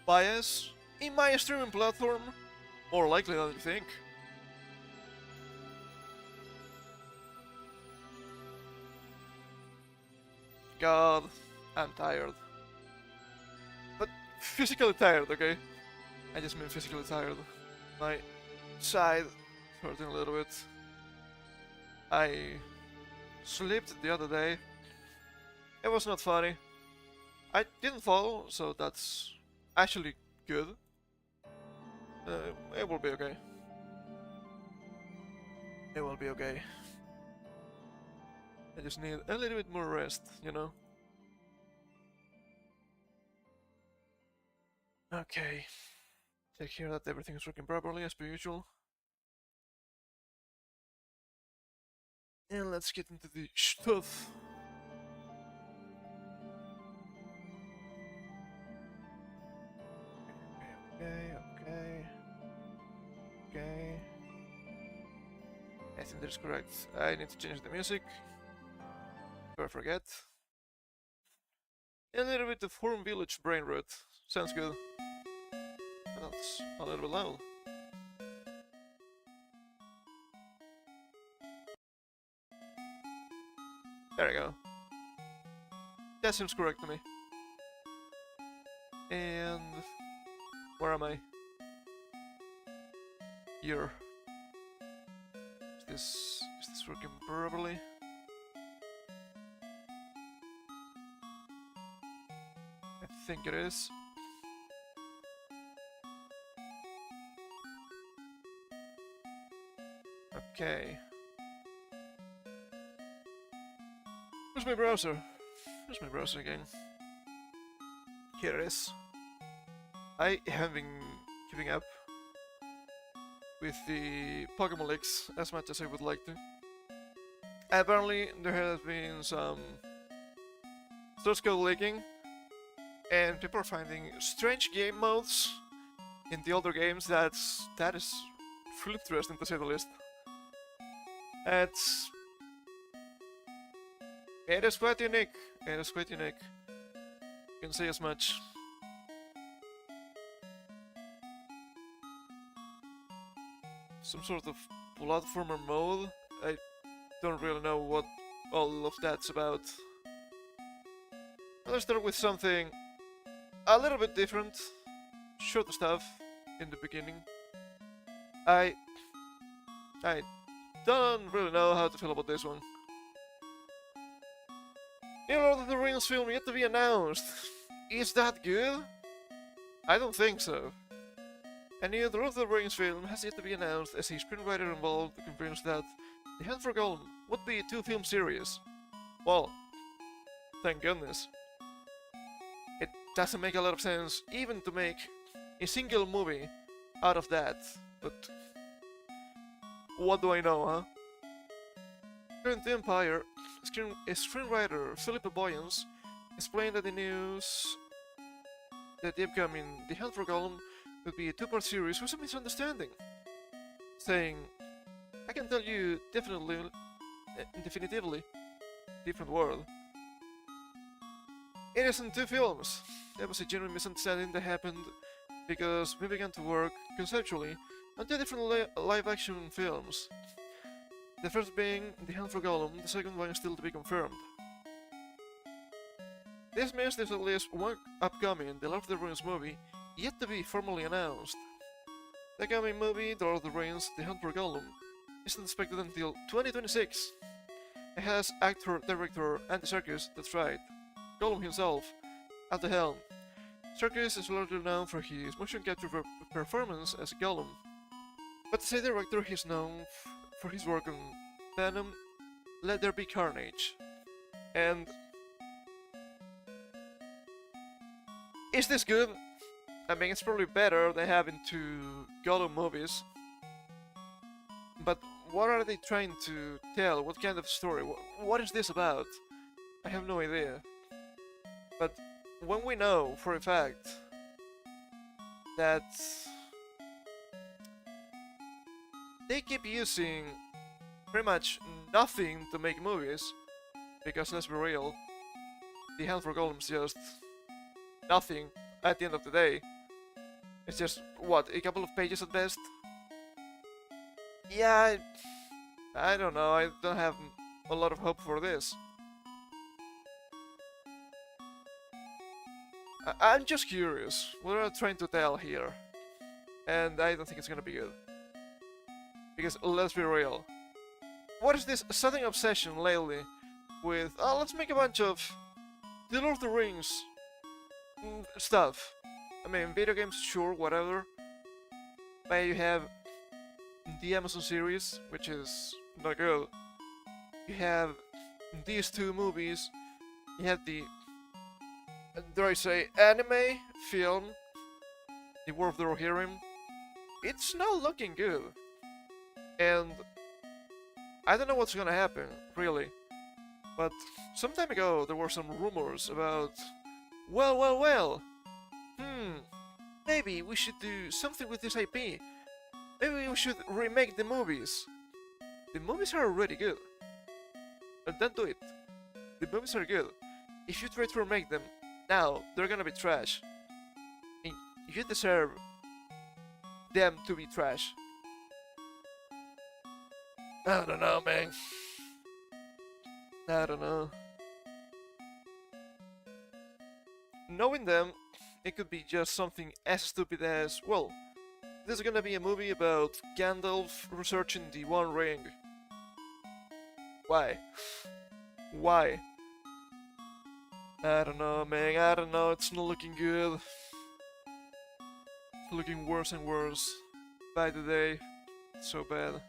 bias in my streaming platform? More likely than you think. God, I'm tired. But physically tired, okay? I just mean physically tired. My side hurting a little bit. I slept the other day. It was not funny. I didn't fall, so that's actually good. It will be okay. It will be okay. I just need a little bit more rest, you know? Okay. Take care that everything is working properly as per usual. And let's get into the stuff. Okay. I think that's correct. I need to change the music. Before I forget. A little bit of Horn Village brain rot. Sounds good. That's a little bit loud. There we go. That seems correct to me. And where am I? Here. Is this working properly? I think it is. Okay. Where's my browser? Where's my browser again? Here it is. I have been keeping up with the Pokemon leaks as much as I would like to. Apparently there has been some source code leaking and people are finding strange game modes in the older games. That is really interesting to say the least. It is quite unique. It is quite unique. You can say as much. Some sort of platformer mode. I don't really know what all of that's about. Let's start with something a little bit different. Short stuff in the beginning. I don't really know how to feel about this one. New Lord of the Rings film yet to be announced. Is that good? I don't think so. A new Lord of the Rings film has yet to be announced as a screenwriter involved confirms that The Hunt for Gollum would be a two-film series. Well, thank goodness. It doesn't make a lot of sense even to make a single movie out of that, but what do I know, huh? According to Empire, screenwriter Philip Boyens explained that the news that the upcoming The Hunt for Gollum would be a two-part series was a misunderstanding, saying, I can tell you definitively, different world. It isn't two films. That was a genuine misunderstanding that happened because we began to work conceptually on two different live-action films. The first being The Hunt for Gollum, the second one is still to be confirmed. This means there's at least one upcoming The Lord of the Rings movie yet to be formally announced. The upcoming movie, The Lord of the Rings, The Hunt for Gollum, isn't expected until 2026. It has actor, director Andy Serkis, that's right, Gollum himself, at the helm. Serkis is largely known for his motion capture performance as Gollum, but as a director he's known for his work on Venom, Let There Be Carnage, and... Is this good? I mean, it's probably better than having two Gollum movies, but what are they trying to tell? What kind of story? What is this about? I have no idea. But when we know for a fact that they keep using pretty much nothing to make movies, because let's be real, The Hunt for Gollum is just nothing at the end of the day. It's just, what, a couple of pages at best? Yeah, I don't know, I don't have a lot of hope for this. I'm just curious, what are they trying to tell here? And I don't think it's gonna be good. Because, let's be real, what is this sudden obsession lately with, oh, let's make a bunch of the Lord of the Rings stuff. I mean, video games, sure, whatever. But you have the Amazon series, which is not good. You have these two movies. You have the, dare I say, anime film, The War of the Rohirrim. It's not looking good. And I don't know what's gonna happen, really. But some time ago there were some rumors about, well, maybe we should do something with this IP. Maybe we should remake the movies. The movies are already good. But don't do it. The movies are good. If you try to remake them now, they're gonna be trash. And you deserve them to be trash. I don't know, man. I don't know. Knowing them, it could be just something as stupid as, well, this is gonna be a movie about Gandalf researching the One Ring. Why? Why? I don't know, man, I don't know, it's not looking good. It's looking worse and worse by the day. It's so bad.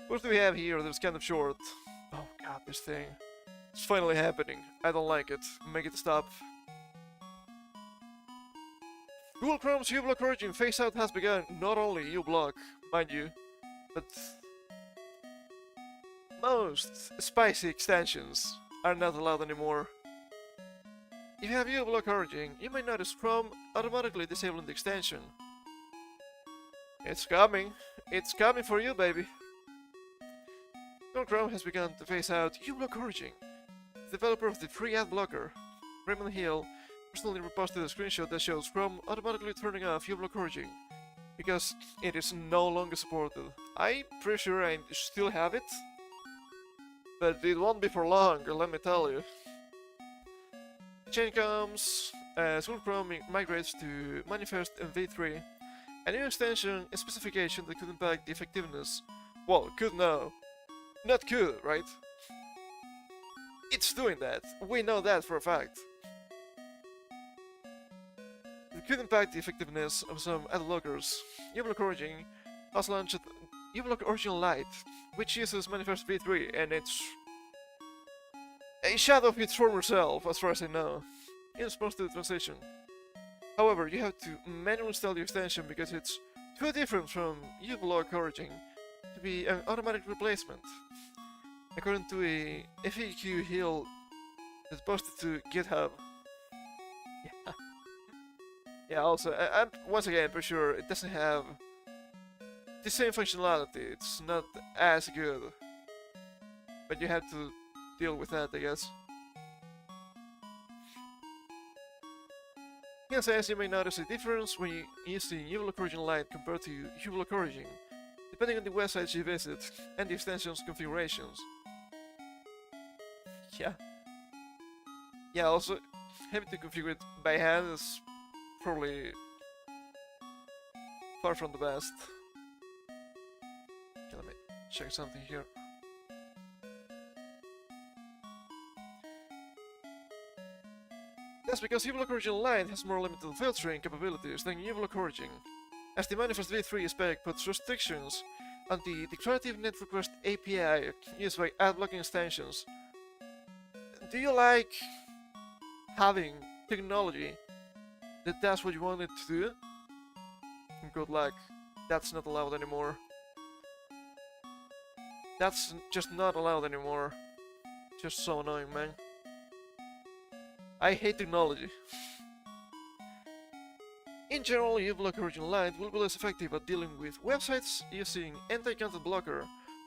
What do we have here that's kind of short? Oh god, this thing. It's finally happening. I don't like it. Make it stop. Google Chrome's uBlock Origin phase out has begun. Not only uBlock, mind you, but most spicy extensions are not allowed anymore. If you have uBlock Origin, you may notice Chrome automatically disabling the extension. It's coming. It's coming for you, baby. Google Chrome has begun to phase out uBlock Origin. The developer of the free ad blocker, Raymond Hill, personally reposted a screenshot that shows Chrome automatically turning off uBlock Origin because it is no longer supported. I'm pretty sure I still have it, but it won't be for long, let me tell you. The change comes as Google Chrome migrates to Manifest MV3, a new extension and specification that could impact the effectiveness. Well, could now. Not could, right? It's doing that. We know that for a fact. It could impact the effectiveness of some ad blockers. uBlock Origin has launched uBlock Origin Lite, which uses Manifest v3, and it's a shadow of its former self, as far as I know, in response to the transition. However, you have to manually install the extension because it's too different from uBlock Origin to be an automatic replacement. According to a FAQ Hill that's posted to GitHub. Yeah. Yeah, also, I'm once again pretty sure it doesn't have the same functionality. It's not as good. But you have to deal with that, I guess. Hill says you may notice a difference when you use the uBlock Origin Lite compared to uBlock Origin, depending on the websites you visit and the extension's configurations. Yeah. Yeah, also, having to configure it by hand is probably far from the best. Okay, let me check something here. That's because uBlock Origin Lite has more limited filtering capabilities than uBlock Origin, as the Manifest v3 spec puts restrictions on the declarative net request API used by ad blocking extensions. Do you like having technology that does what you want it to do? Good luck. That's not allowed anymore. That's just not allowed anymore. Just so annoying, man. I hate technology. In general, uBlock Origin Lite will be less effective at dealing with websites using anti-content blocker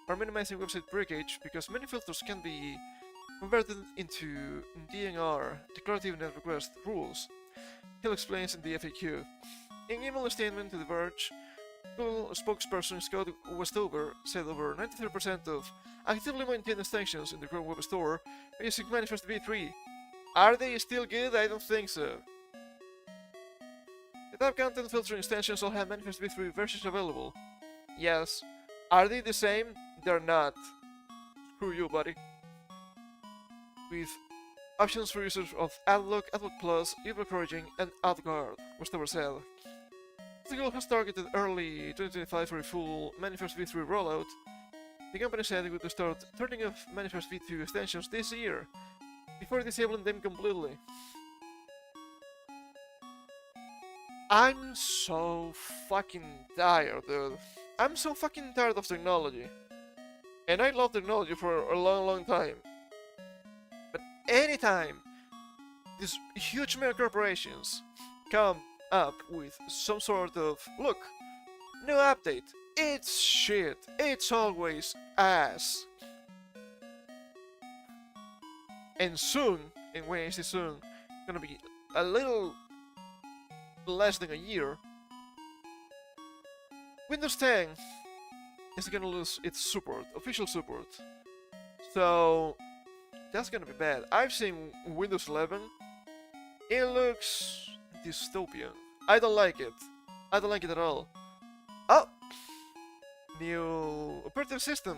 or minimizing website breakage because many filters can be converted into DNR, declarative net request rules. Hill explains in the FAQ. In email statement to The Verge, Google spokesperson Scott Westover said over 93% of actively maintained extensions in the Chrome Web Store are using Manifest v3. Are they still good? I don't think so. The tab content filtering extensions all have Manifest v3 versions available. Yes. Are they the same? They're not. Screw you, buddy. With options for users of AdBlock, AdBlock Plus, eBlock Origin, and AdGuard, Westover said. Google has targeted early 2025 for a full Manifest v3 rollout. The company said it would start turning off Manifest v2 extensions this year, before disabling them completely. I'm so fucking tired, dude. I'm so fucking tired of technology. And I love technology for a long time. But anytime these huge mega corporations come up with some sort of, look, new update, it's shit, it's always ass. And soon, and when I say soon, gonna be a little less than a year, Windows 10 is gonna lose its support, official support. So that's gonna be bad. I've seen Windows 11. It looks dystopian. I don't like it. I don't like it at all. Oh! New operating system.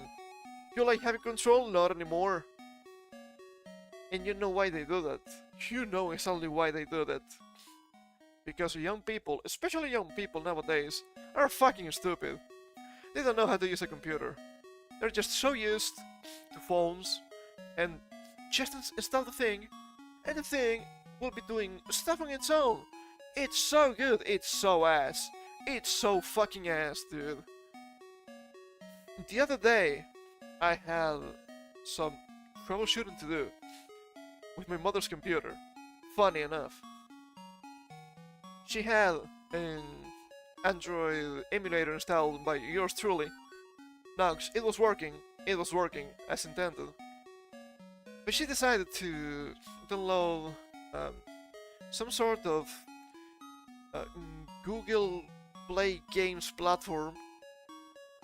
You like having control? Not anymore. And you know why they do that. You know exactly why they do that. Because young people, especially young people nowadays, are fucking stupid. They don't know how to use a computer. They're just so used to phones and just install the thing, and the thing will be doing stuff on its own. It's so good, it's so ass. It's so fucking ass, dude. The other day, I had some troubleshooting to do with my mother's computer. Funny enough. She had an Android emulator installed by yours truly. Now, it was working as intended. But she decided to download some sort of Google Play Games platform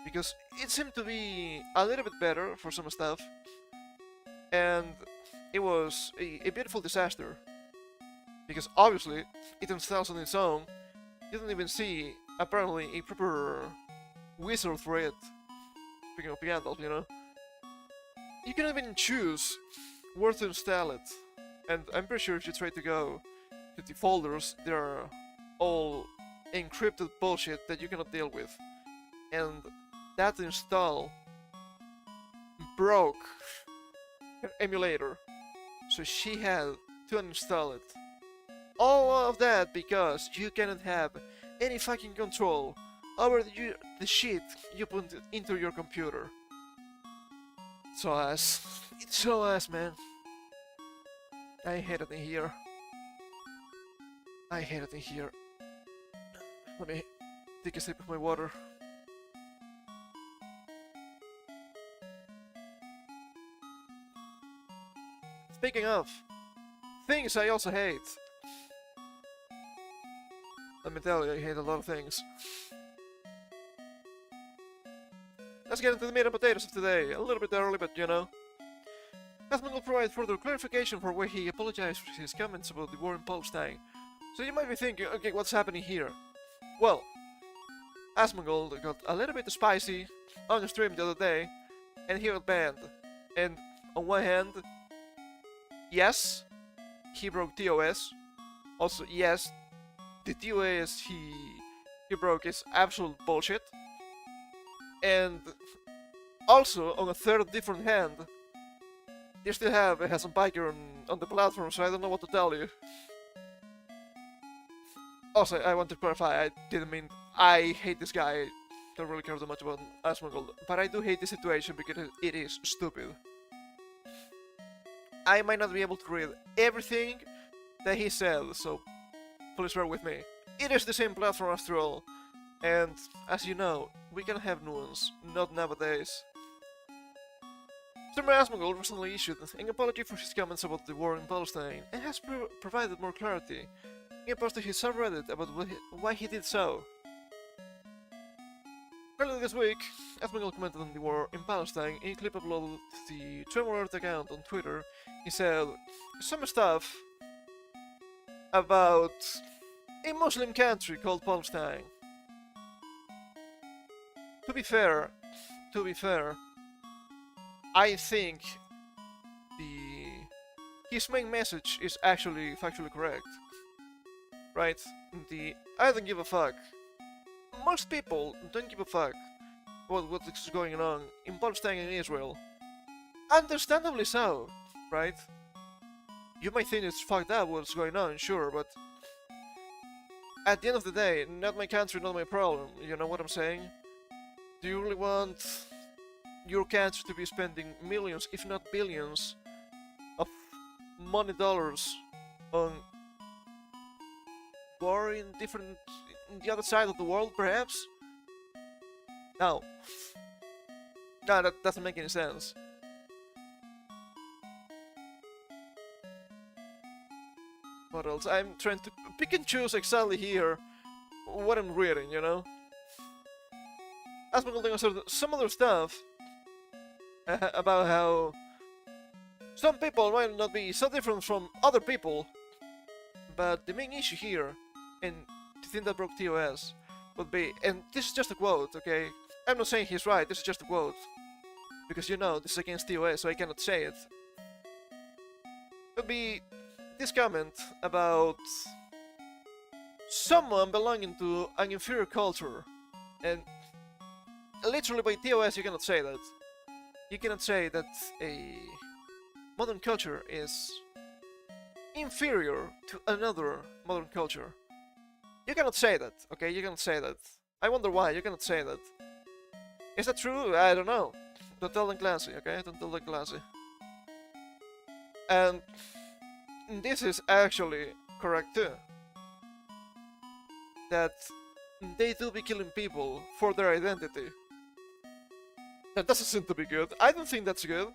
because it seemed to be a little bit better for some stuff, and it was a beautiful disaster because obviously it installs on its own. You don't even see apparently a proper wizard for it. Speaking of Gandalf, you know, you can even choose where to install it, and I'm pretty sure if you try to go to the folders, they're all encrypted bullshit that you cannot deal with. And that install broke her emulator, so she had to uninstall it. All of that because you cannot have any fucking control over the shit you put into your computer. So ass. It's so ass, man. I hate it in here. I hate it in here. Let me take a sip of my water. Speaking of things I also hate. Let me tell you, I hate a lot of things. Let's get into the meat and potatoes of today. A little bit early, but you know. Asmund will provide further clarification for why he apologized for his comments about the war in Palestine. So you might be thinking, okay, what's happening here? Well, Asmongold got a little bit spicy on the stream the other day, and he got banned. And on one hand, yes, he broke TOS. Also, yes, the TOS he broke is absolute bullshit. And also, on a third different hand, they still have Hassan Piker on the platform, so I don't know what to tell you. Also, I want to clarify, I didn't mean I hate this guy. I don't really care too much about Asmongold, but I do hate the situation because it is stupid. I might not be able to read everything that he said, so please bear with me. It is the same platform after all, and as you know, we can have nuance, not nowadays. Streamer Asmongold recently issued an apology for his comments about the war in Palestine and has provided more clarity. He posted his subreddit about why he did so. Earlier this week, Asmongold commented on the war in Palestine in a clip uploaded to the Tremor Earth account on Twitter. He said some stuff about a Muslim country called Palestine. To be fair, I think his main message is actually factually correct. Right? I don't give a fuck. Most people don't give a fuck about what is going on in Palestine and Israel. Understandably so, right? You might think it's fucked up what's going on, sure, but at the end of the day, not my country, not my problem, you know what I'm saying? Do you really want your country to be spending millions, if not billions, of money dollars on war in the other side of the world, perhaps? No. No, that doesn't make any sense. What else? I'm trying to pick and choose exactly here what I'm reading, you know? As we're going to some other stuff about how some people might not be so different from other people, but the main issue here, and the thing that broke TOS, would be, and this is just a quote, okay? I'm not saying he's right, this is just a quote. Because you know, this is against TOS, so I cannot say it. Would be this comment about someone belonging to an inferior culture. And literally by TOS you cannot say that. You cannot say that a modern culture is inferior to another modern culture. You cannot say that, okay? You cannot say that. I wonder why you cannot say that. Is that true? I don't know. Don't tell them classy, okay? Don't tell them classy. And this is actually correct too. That they do be killing people for their identity. That doesn't seem to be good. I don't think that's good.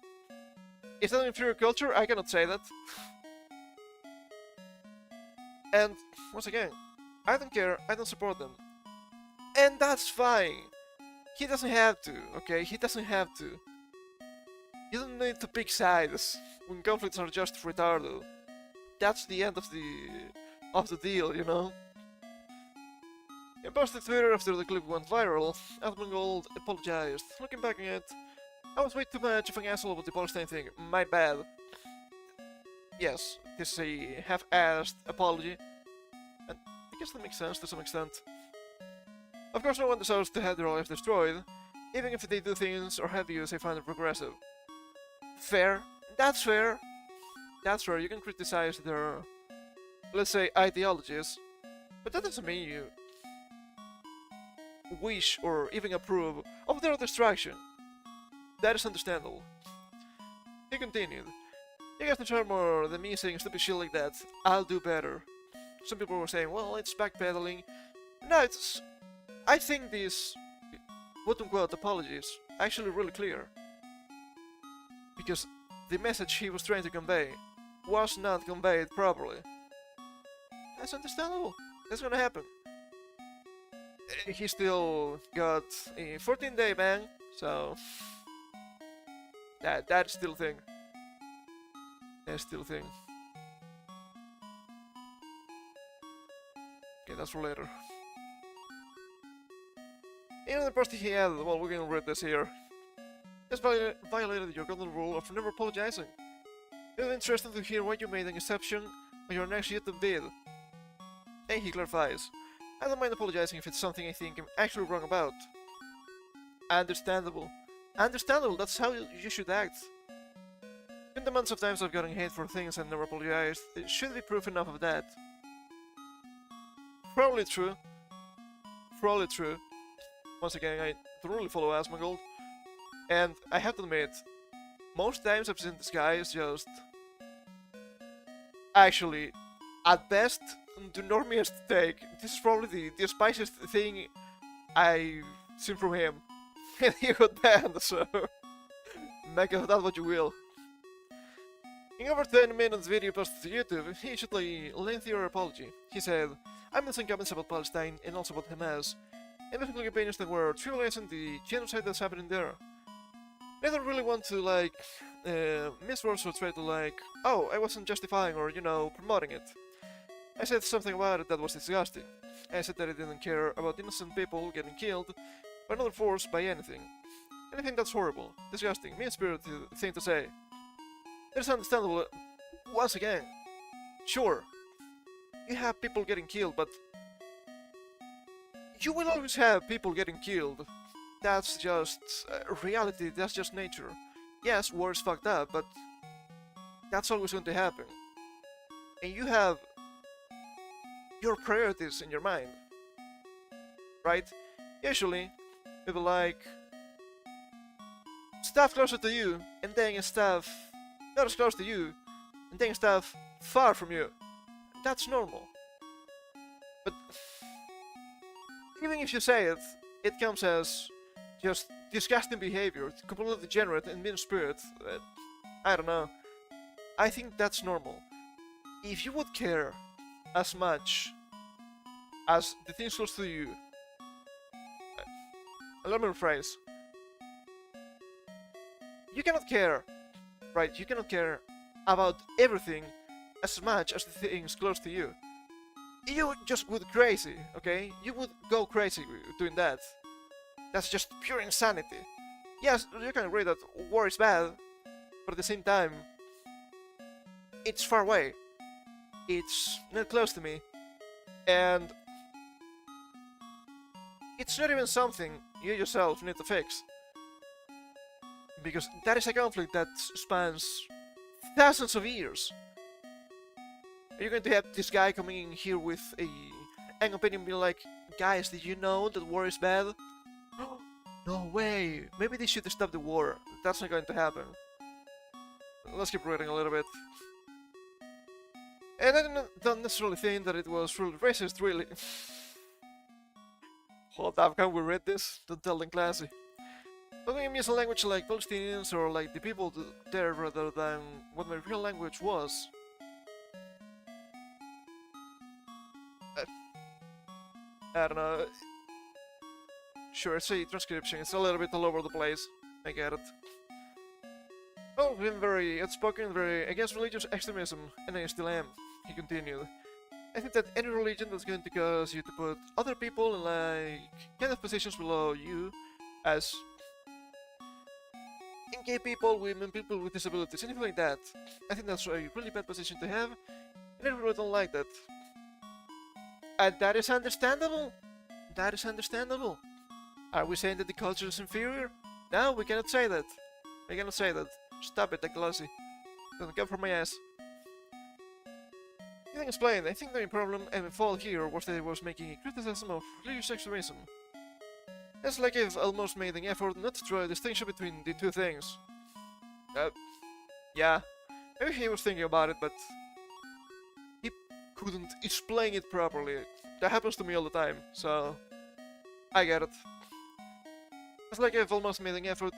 Is that an inferior culture? I cannot say that. And once again, I don't care, I don't support them. And that's fine. He doesn't have to, okay? He doesn't have to. You don't need to pick sides when conflicts are just retarded. That's the end of the deal, you know? He posted Twitter after the clip went viral. Asmongold apologized. Looking back on it, I was way too much of an asshole about the Palestine thing. My bad. Yes, this is a half-assed apology. And I guess that makes sense to some extent. Of course no one deserves to have their life destroyed, even if they do things or have views I find progressive. Fair. That's fair. That's fair. You can criticize their, let's say, ideologies, but that doesn't mean you wish or even approve of their destruction. That is understandable. He continued. You guys know more than me saying stupid shit like that. I'll do better. Some people were saying, well, it's backpedaling. No, it's... I think these quote-unquote apologies are actually really clear. Because the message he was trying to convey was not conveyed properly. That's understandable. That's gonna happen. He still got a 14-day ban, so... That's still a thing. That's still a thing. Okay, that's for later. Even the person he had, well, we're gonna read this here. Just violated your golden rule of never apologizing. It was interesting to hear why you made an exception on your next YouTube vid. And he clarifies. I don't mind apologizing if it's something I think I'm actually wrong about. Understandable. Understandable, that's how you should act. In the months of times I've gotten hate for things and never apologized, it should be proof enough of that. Probably true. Probably true. Once again, I don't really follow Asmongold. And I have to admit, most times I've seen this guy is just... Actually, at best, the normiest take. This is probably the spiciest thing I've seen from him. And he got banned, so... make of that what you will. In over 10 minutes video posted to YouTube, he issued a lengthier apology. He said, I made some comments about Palestine and also about Hamas, and basically opinions that were trivializing the genocide that's happening there. I don't really want to, miss words or try to, oh, I wasn't justifying or, promoting it. I said something about it that was disgusting. I said that I didn't care about innocent people getting killed by another force by anything. Anything that's horrible, disgusting, mean-spirited thing to say. It's understandable, once again. Sure, you have people getting killed, but you will always have people getting killed. That's just reality, that's just nature. Yes, war is fucked up, but that's always going to happen. And you have your priorities in your mind, right? Usually, people like stuff closer to you, and then stuff not as close to you, and then stuff far from you. That's normal. But even if you say it, it comes as just disgusting behavior, completely degenerate and mean-spirit. I don't know. I think that's normal. If you would care as much as the things close to you, let me rephrase. You cannot care, right? You cannot care about everything as much as the things close to you. You just would crazy, okay? You would go crazy doing that. That's just pure insanity. Yes, you can agree that war is bad, but at the same time, it's far away. It's not close to me, and it's not even something you yourself need to fix. Because that is a conflict that spans thousands of years. Are you going to have this guy coming in here with an opinion being like, guys, did you know that war is bad? No way! Maybe they should stop the war. That's not going to happen. Let's keep reading a little bit. And I don't necessarily think that it was really racist, really. Hold up, can we read this? Don't tell them classy. But when you use a language like Palestinians or like the people there rather than what my real language was. I don't know. Sure, it's a transcription, it's a little bit all over the place. I get it. Oh, been very outspoken, very against religious extremism, and I still am, he continued. I think that any religion that's going to cause you to put other people in kind of positions below you, as in gay people, women, people with disabilities, anything like that, I think that's a really bad position to have, and I really don't like that. And that is understandable. That is understandable. Are we saying that the culture is inferior? No, we cannot say that. We cannot say that. Stop it, Glossy. Don't come from my ass. You can explain. I think the main problem and fault here was that it was making a criticism of religious extremism. It's like I've almost made an effort not to draw a distinction between the two things. Yeah. Maybe he was thinking about it, but he couldn't explain it properly. That happens to me all the time, so I get it. It's like I've almost made an effort.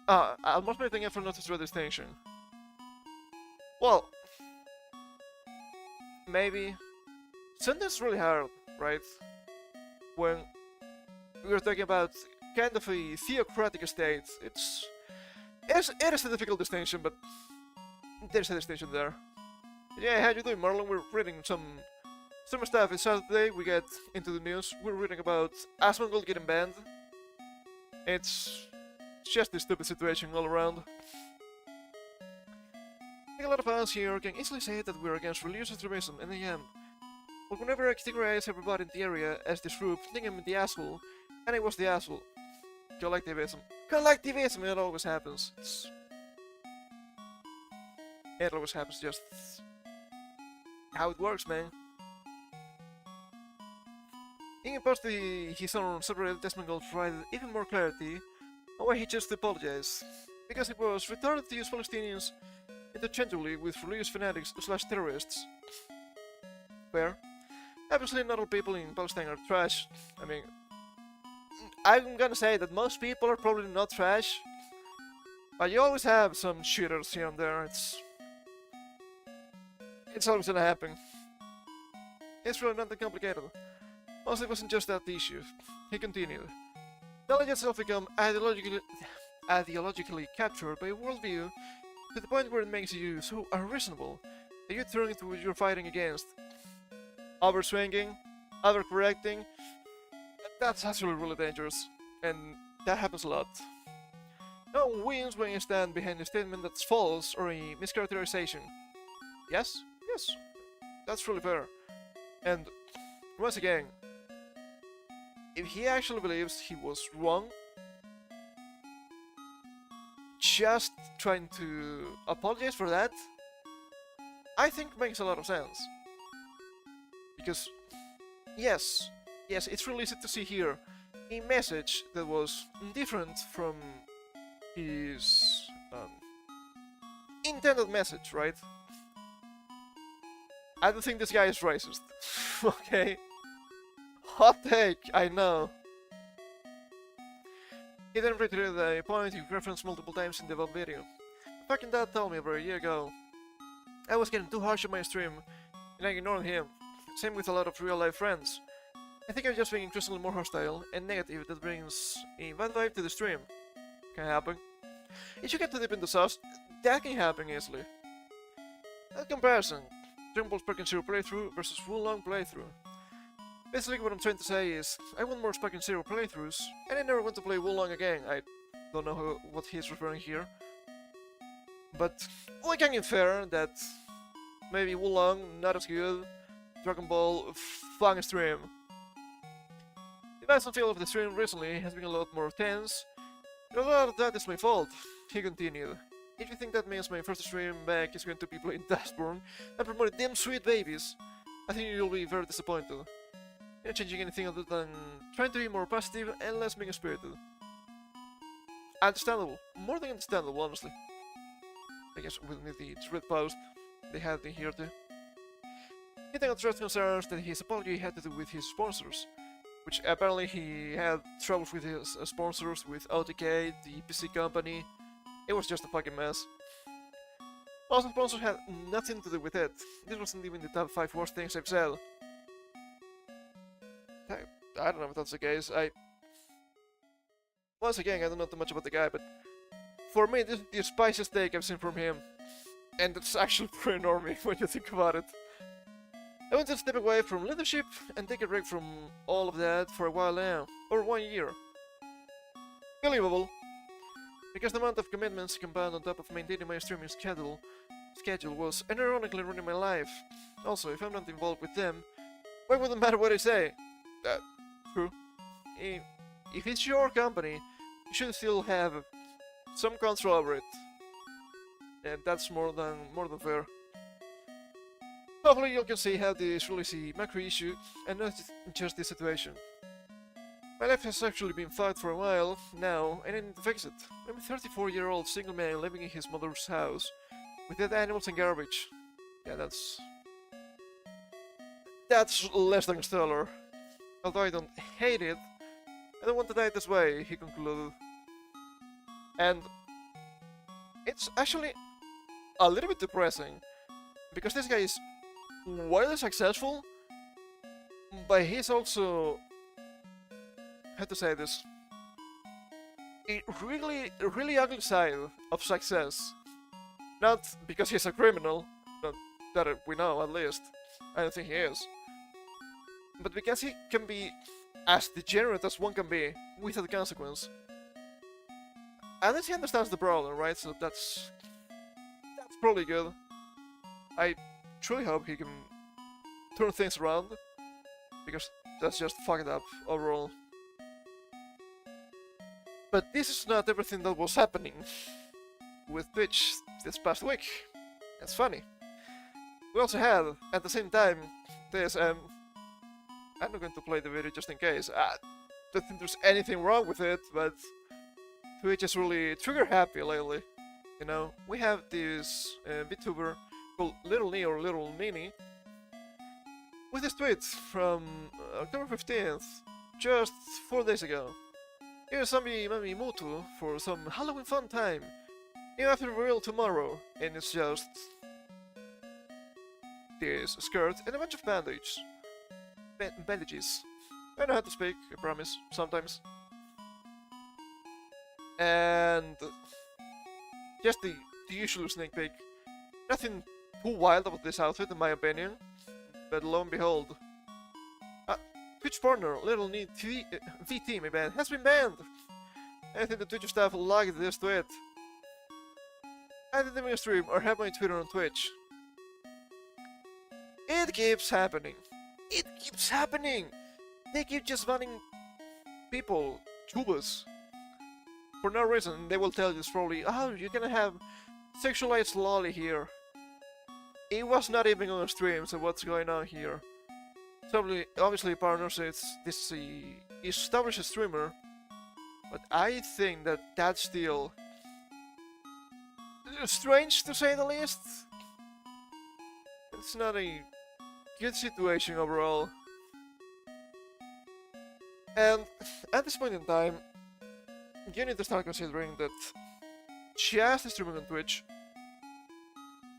Almost made an effort not to draw a distinction. Well, maybe. Something's really hard, right? When we're talking about kind of a theocratic state, it is a difficult distinction, but there's a distinction there. Yeah, how you doing, Marlon? We're reading some stuff. It's Saturday, we get into the news. We're reading about Asmongold getting banned. It's just a stupid situation all around. I think a lot of us here can easily say that we're against religious extremism, and I am. But whenever I categorize everybody in the area as this group, think I'm the asshole, and I was the asshole. Collectivism. Collectivism! It always happens. It always happens, just how it works, man. In post his own subreddit, Asmongold provided even more clarity on why he chose to apologize. Because it was retarded to use Palestinians interchangeably with religious fanatics / terrorists. Where? Obviously not all people in Palestine are trash. I mean, I'm gonna say that most people are probably not trash. But you always have some cheaters here and there. It's always gonna happen. It's really not that complicated. Also, it wasn't just that issue. He continued. Knowledge itself become ideologically captured by a worldview to the point where it makes you so unreasonable that you turn into what you're fighting against. Overswinging, overcorrecting, that's actually really dangerous, and that happens a lot. No one wins when you stand behind a statement that's false or a mischaracterization. Yes? Yes. That's really fair. And once again, if he actually believes he was wrong, just trying to apologize for that, I think makes a lot of sense. Because, yes, it's really easy to see here a message that was different from his intended message, right? I don't think this guy is racist. Okay? Hot take, I know. He then reiterated a point he referenced multiple times in the video. Fucking dad told me over a year ago. I was getting too harsh on my stream, and I ignored him. Same with a lot of real-life friends. I think I'm just being increasingly more hostile and negative that brings a bad vibe to the stream. Can happen. If you get too deep in the sauce, that can happen easily. That comparison, Dragon Ball Sparking Zero playthrough versus Wulong playthrough. Basically what I'm trying to say is, I want more Sparking Zero playthroughs, and I never want to play Wulong again. I don't know what he's referring here. But we can infer that maybe Wulong, not as good, Dragon Ball, fun stream. The vast feel of the stream recently has been a lot more tense, and a lot of that is my fault, he continued. If you think that means my first stream back is going to be playing Dashborn and promoting them sweet babies, I think you'll be very disappointed. You're not changing anything other than trying to be more positive and less mean-spirited. Understandable. More than understandable, honestly. I guess we'll need the thread post they had in here too. He then addressed concerns that his apology had to do with his sponsors, which apparently he had troubles with his sponsors, with OTK, the PC company. It was just a fucking mess. Most sponsors had nothing to do with it. This wasn't even the top 5 worst things I've said. I don't know if that's the case. Once again, I don't know too much about the guy, but for me, this is the spiciest take I've seen from him. And it's actually pretty normy when you think about it. I want to step away from leadership and take a break from all of that for a while now, or 1 year. Believable. Because the amount of commitments combined on top of maintaining my streaming schedule was unironically ruining my life. Also, if I'm not involved with them, why would it matter what I say? True. If it's your company, you should still have some control over it. And that's more than fair. Hopefully you can see how this really is a macro issue and not just this situation. My life has actually been fucked for a while now, and I need to fix it. I'm a 34-year-old single man living in his mother's house, with dead animals and garbage. Yeah, that's less than stellar. Although I don't hate it, I don't want to die this way, he concluded. And it's actually a little bit depressing, because this guy is wildly successful, but he's also, how to say this, a really ugly side of success. Not because he's a criminal, that we know at least, I don't think he is, but because he can be as degenerate as one can be without consequence. At least he understands the problem, right? So that's probably good. I truly hope he can turn things around, because that's just fucked up overall. But this is not everything that was happening with Twitch this past week. It's funny. We also had, at the same time, this, I'm not going to play the video just in case. I don't think there's anything wrong with it, but Twitch is really trigger happy lately. You know, we have this VTuber called Little Nee or Little Nini with this tweet from October 15th, just 4 days ago. Here's Zombie Mami Mutu for some Halloween fun time. You have to reveal tomorrow, and it's just this skirt and a bunch of bandages. I know how to speak, I promise, sometimes. And just the usual sneak peek. Nothing too wild about this outfit, in my opinion, but lo and behold, Twitch partner, Little Need VT, my bad, has been banned. I think the Twitch staff will like this tweet. I didn't even stream or have my Twitter on Twitch. It keeps happening. It keeps happening. They keep just banning people, tubers, for no reason. They will tell you probably, oh, you're gonna have sexualized lolly here. It was not even on stream, so what's going on here? So obviously, partners, this is a established streamer, but I think that that's still strange to say the least. It's not a good situation overall. And at this point in time, you need to start considering that just streaming on Twitch,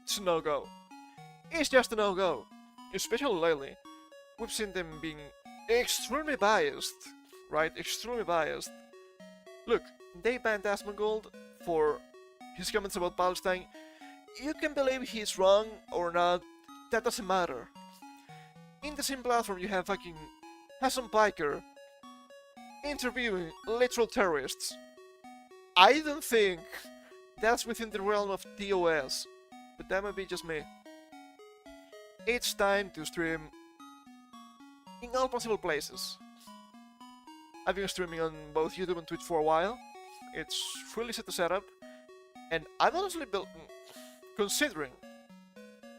it's a no-go. It's just a no-go. Especially lately, we've seen them being extremely biased, right? Extremely biased. Look, they banned Asmongold for his comments about Palestine. You can believe he's wrong or not, that doesn't matter. In the same platform you have fucking Hassan Piker interviewing literal terrorists. I don't think that's within the realm of TOS, but that might be just me. It's time to stream in all possible places. I've been streaming on both YouTube and Twitch for a while. It's really easy to set up, and I've honestly considering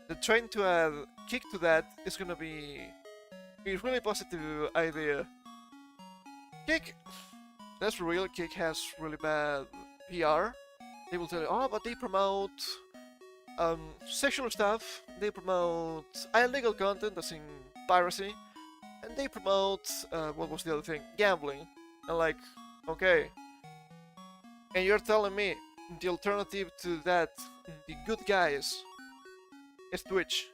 the trying to add kick to that is gonna be a really positive idea. Kick, that's for real. Kick has really bad PR. They will tell you, oh, but they promote sexual stuff. They promote illegal content, as in piracy, and they promote what was the other thing? Gambling. And like, okay, and you're telling me the alternative to that, the good guys, is Twitch,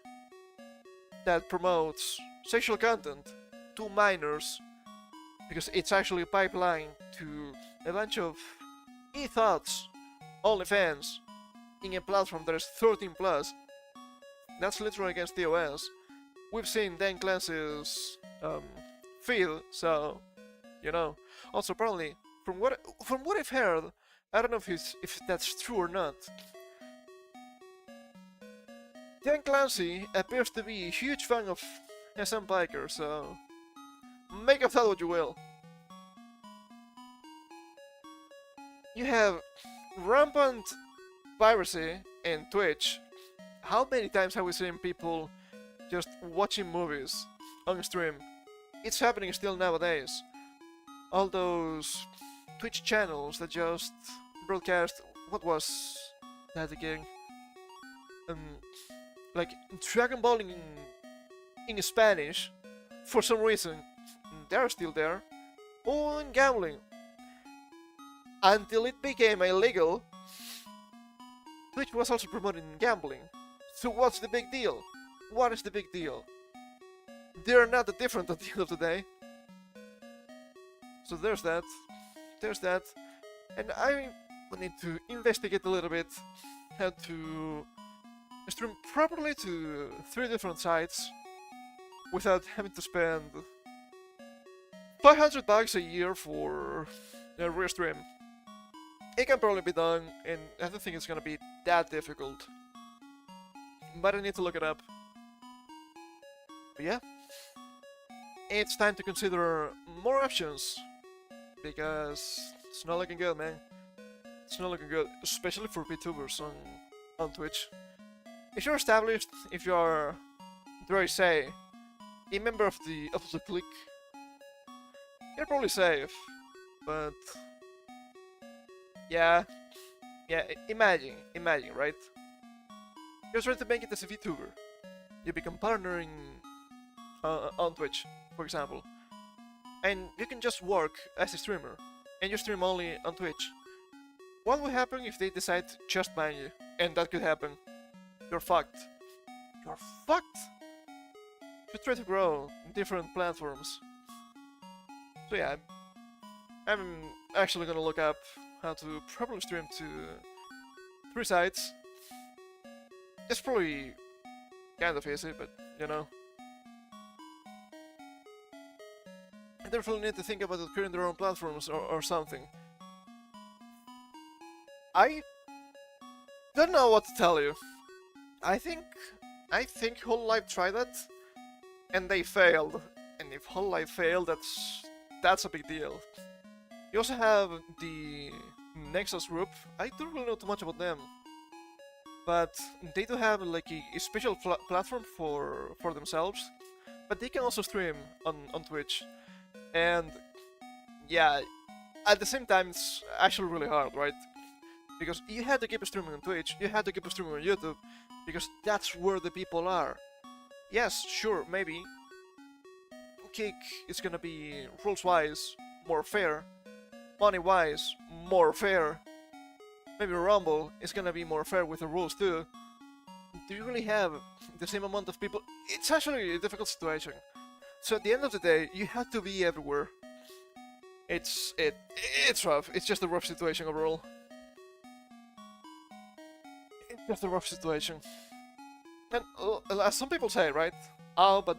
that promotes sexual content to minors, because it's actually a pipeline to a bunch of e-thoughts, OnlyFans, in a platform that is 13 plus. That's literally against TOS. We've seen Dan Clancy's feed, so you know. Also, apparently, from what I've heard, I don't know if that's true or not. Dan Clancy appears to be a huge fan of SM Piker, so make of that what you will. You have rampant piracy in Twitch. How many times have we seen people just watching movies on stream? It's happening still nowadays. All those Twitch channels that just broadcast, what was that again? Like Dragon Ball in Spanish, for some reason, they're still there. Oh, and gambling. Until it became illegal, Twitch was also promoting gambling. So what's the big deal? What is the big deal? They're not that different at the end of the day. So there's that. There's that. And I need to investigate a little bit how to stream properly to 3 different sites without having to spend $500 a year for a restream. It can probably be done, and I don't think it's gonna be that difficult. But I need to look it up. But yeah, it's time to consider more options, because it's not looking good, man. It's not looking good, especially for VTubers on Twitch. If you're established, if you're, dare I say, a member of the clique, you're probably safe. But yeah, imagine, right? You're trying to make it as a VTuber. You become partnering on Twitch, for example, and you can just work as a streamer, and you stream only on Twitch. What would happen if they decide to just ban you? And that could happen. You're fucked. You're fucked! You try to grow in different platforms. So yeah, I'm actually gonna look up how to properly stream to 3 sites. It's probably kind of easy, but you know. I definitely need to think about creating their own platforms or something. I don't know what to tell you. I think Whole Life tried that, and they failed. And if Whole Life failed, that's a big deal. You also have the Nexus group. I don't really know too much about them, but they do have like a special platform for themselves. But they can also stream on Twitch, and yeah, at the same time it's actually really hard, right? Because you had to keep streaming on Twitch, you had to keep streaming on YouTube, because that's where the people are. Yes, sure, maybe Kick is gonna be rules-wise more fair, money-wise more fair. Maybe Rumble is gonna be more fair with the rules too. Do you really have the same amount of people? It's actually a difficult situation. So at the end of the day, you have to be everywhere. It's rough. It's just a rough situation overall. It's just a rough situation. And as some people say, right? Oh, but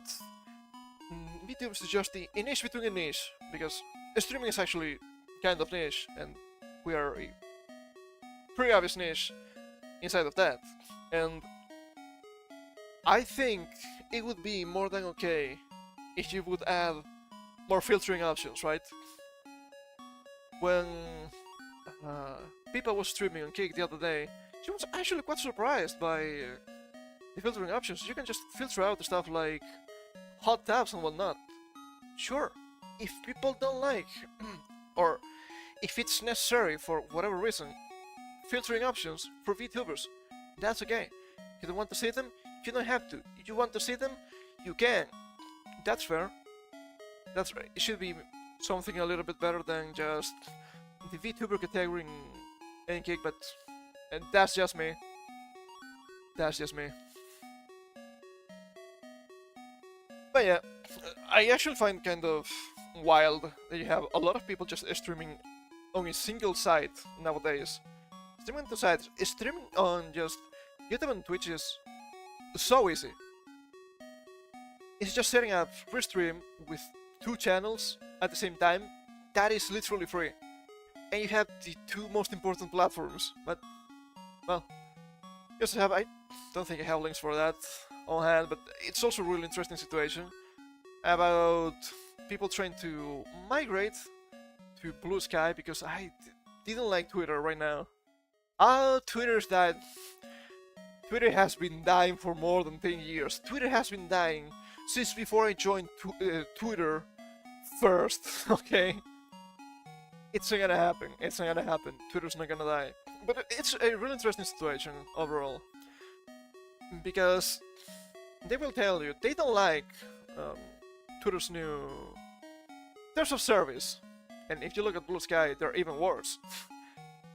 VTubers is just a niche between a niche, because streaming is actually kind of niche, and we are a pretty obvious niche inside of that. And I think it would be more than okay if you would add more filtering options, right? When people was streaming on Kick the other day, she was actually quite surprised by the filtering options. You can just filter out the stuff like hot tabs and whatnot. Sure, if people don't like, or if it's necessary for whatever reason, filtering options for VTubers, that's okay. You don't want to see them, you don't have to. You want to see them, you can. That's fair. That's right. It should be something a little bit better than just the VTuber category in Kick, but that's just me. That's just me. But yeah, I actually find kind of wild that you have a lot of people just streaming on a single site nowadays. Streaming to sites, streaming on just YouTube and Twitch is so easy. It's just setting up free stream with 2 channels at the same time. That is literally free. And you have the 2 most important platforms. But, well, just have, I don't think I have links for that on hand, but it's also a really interesting situation about people trying to migrate to Blue Sky, because I didn't like Twitter right now. Twitter's died. Twitter has been dying for more than 10 years. Twitter has been dying since before I joined Twitter first, okay? It's not gonna happen. It's not gonna happen. Twitter's not gonna die. But it's a really interesting situation overall. Because they will tell you they don't like Twitter's new terms of service. And if you look at Blue Sky, they're even worse.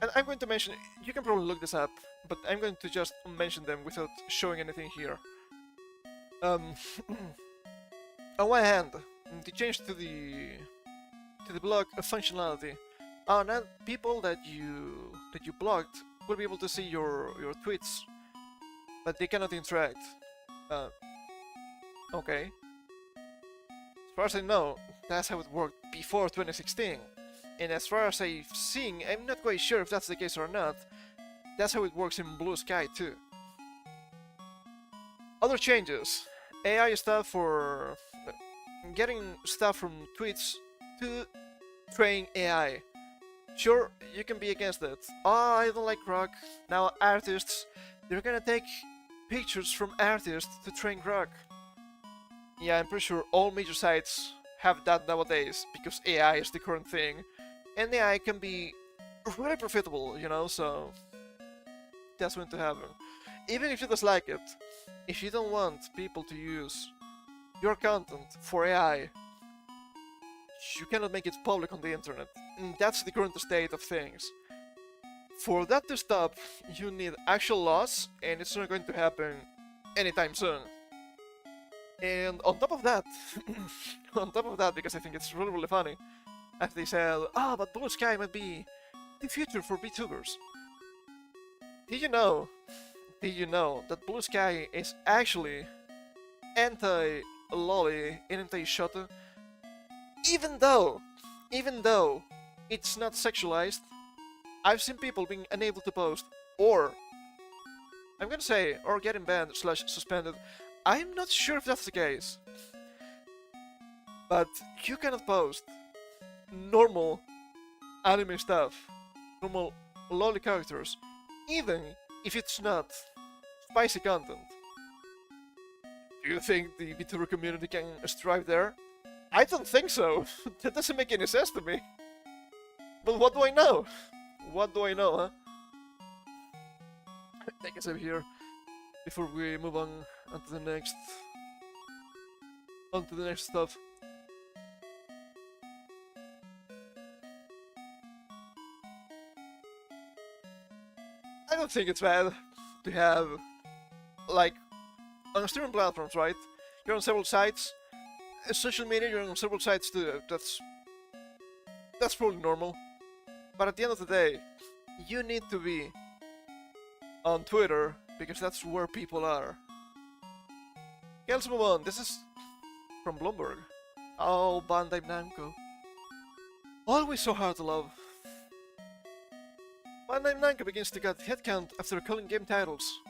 And I'm going to mention, you can probably look this up, but I'm going to just mention them without showing anything here. On one hand, they changed to the blog functionality. Now people that you blocked will be able to see your tweets, but they cannot interact. Okay. As far as I know, that's how it worked before 2016. And as far as I've seen, I'm not quite sure if that's the case or not. That's how it works in Blue Sky too. Other changes. AI stuff for getting stuff from tweets to train AI. Sure, you can be against it. Oh, I don't like rock. Now artists, they're gonna take pictures from artists to train rock. Yeah, I'm pretty sure all major sites have that nowadays, because AI is the current thing. And AI can be really profitable, you know, so that's going to happen. Even if you dislike it, if you don't want people to use your content for AI, you cannot make it public on the internet. And that's the current state of things. For that to stop, you need actual laws, and it's not going to happen anytime soon. And on top of that, because I think it's really, really funny, as they said, but Blue Sky might be the future for VTubers. Did you know? Did you know that Blue Sky is actually anti-lolly and anti-shota? Even though it's not sexualized, I've seen people being unable to post, or I'm gonna say, or getting banned / suspended. I'm not sure if that's the case, but you cannot post normal anime stuff, normal lolly characters, even if it's not spicy content. Do you think the VTuber community can strive there? I don't think so. That doesn't make any sense to me. But what do I know? What do I know, huh? Take a sip here before we move on onto the next stuff. I don't think it's bad to have, like, on streaming platforms, right? You're on several sites. Social media, you're on several sites too. That's probably normal. But at the end of the day, you need to be on Twitter because that's where people are. Okay, let's move on. This is from Bloomberg. Oh, Bandai Namco. Always so hard to love. Bandai Namco begins to cut headcount after culling game titles.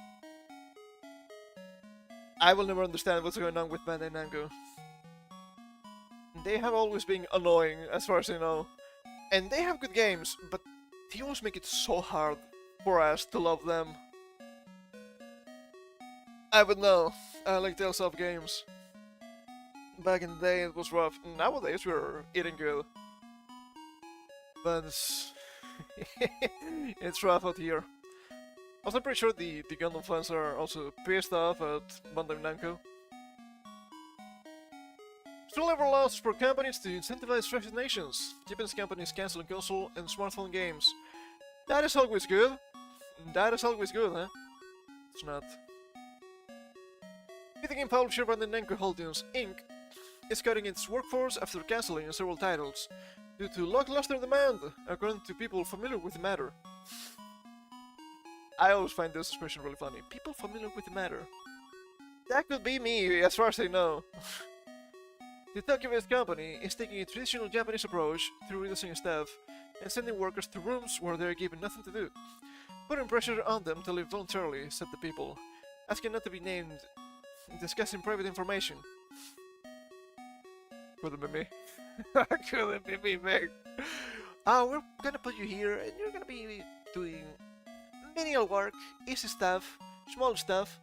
I will never understand what's going on with Bandai Namco. They have always been annoying, as far as I know. And they have good games, but they always make it so hard for us to love them. I would know. I like Tales of games. Back in the day it was rough. Nowadays we're eating good. But it's rough out here. Also, I'm pretty sure the Gundam fans are also pissed off at Bandai Namco. Still ever laws for companies to incentivize vaccinations. Japanese companies canceling console and smartphone games. That is always good. That is always good, huh? It's not. Video game publisher Bandai Namco Holdings Inc. is cutting its workforce after canceling several titles due to lackluster demand, according to people familiar with the matter. I always find this expression really funny. People familiar with the matter. That could be me, as far as I know. The Tokyo-based company is taking a traditional Japanese approach to reducing staff and sending workers to rooms where they are given nothing to do, putting pressure on them to leave voluntarily, said the people, asking not to be named, discussing private information. Couldn't be me. Couldn't be me, mate. We're gonna put you here, and you're gonna be doing menial work, easy stuff, small stuff.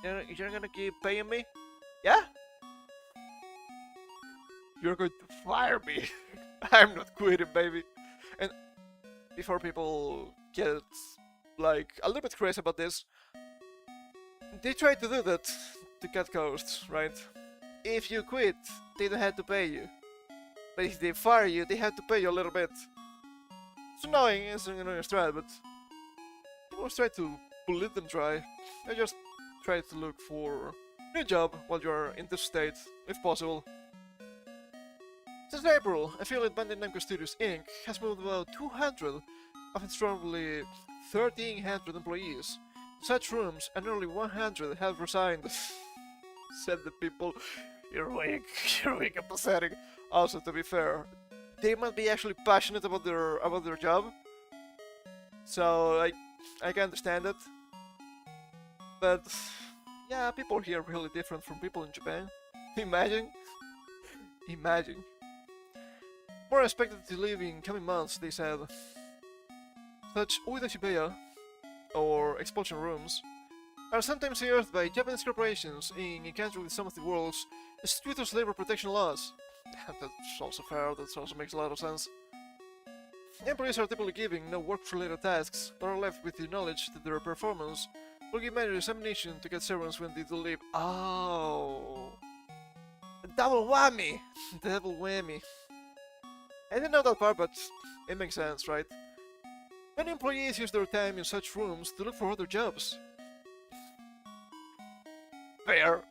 You're gonna keep paying me? Yeah? You're going to fire me. I'm not quitting, baby. And before people get, like, a little bit crazy about this, they try to do that to cut costs, right? If you quit, they don't have to pay you. But if they fire you, they have to pay you a little bit. It's annoying, it's an annoying strat, but I always try to let them try. I just try to look for a new job while you're in this state, if possible. Since April, affiliate Bandai Namco Studios Inc. has moved about 200 of its roughly 1,300 employees to such rooms, and nearly 100 have resigned, said the people. You're weak and pathetic. Also, to be fair, they might be actually passionate about their job, so I can understand it. But yeah, people here are really different from people in Japan. Imagine. More expected to leave in coming months, they said. Such Ueda Shibuya, or expulsion rooms, are sometimes used by Japanese corporations in a country with some of the world's strictest labor protection laws. That's also fair, that also makes a lot of sense. Employees are typically given no work-related tasks, but are left with the knowledge that their performance will give manual examination to get severance when they do leave. Oh! Double whammy! Double whammy. I didn't know that part, but it makes sense, right? Many employees use their time in such rooms to look for other jobs. Fair.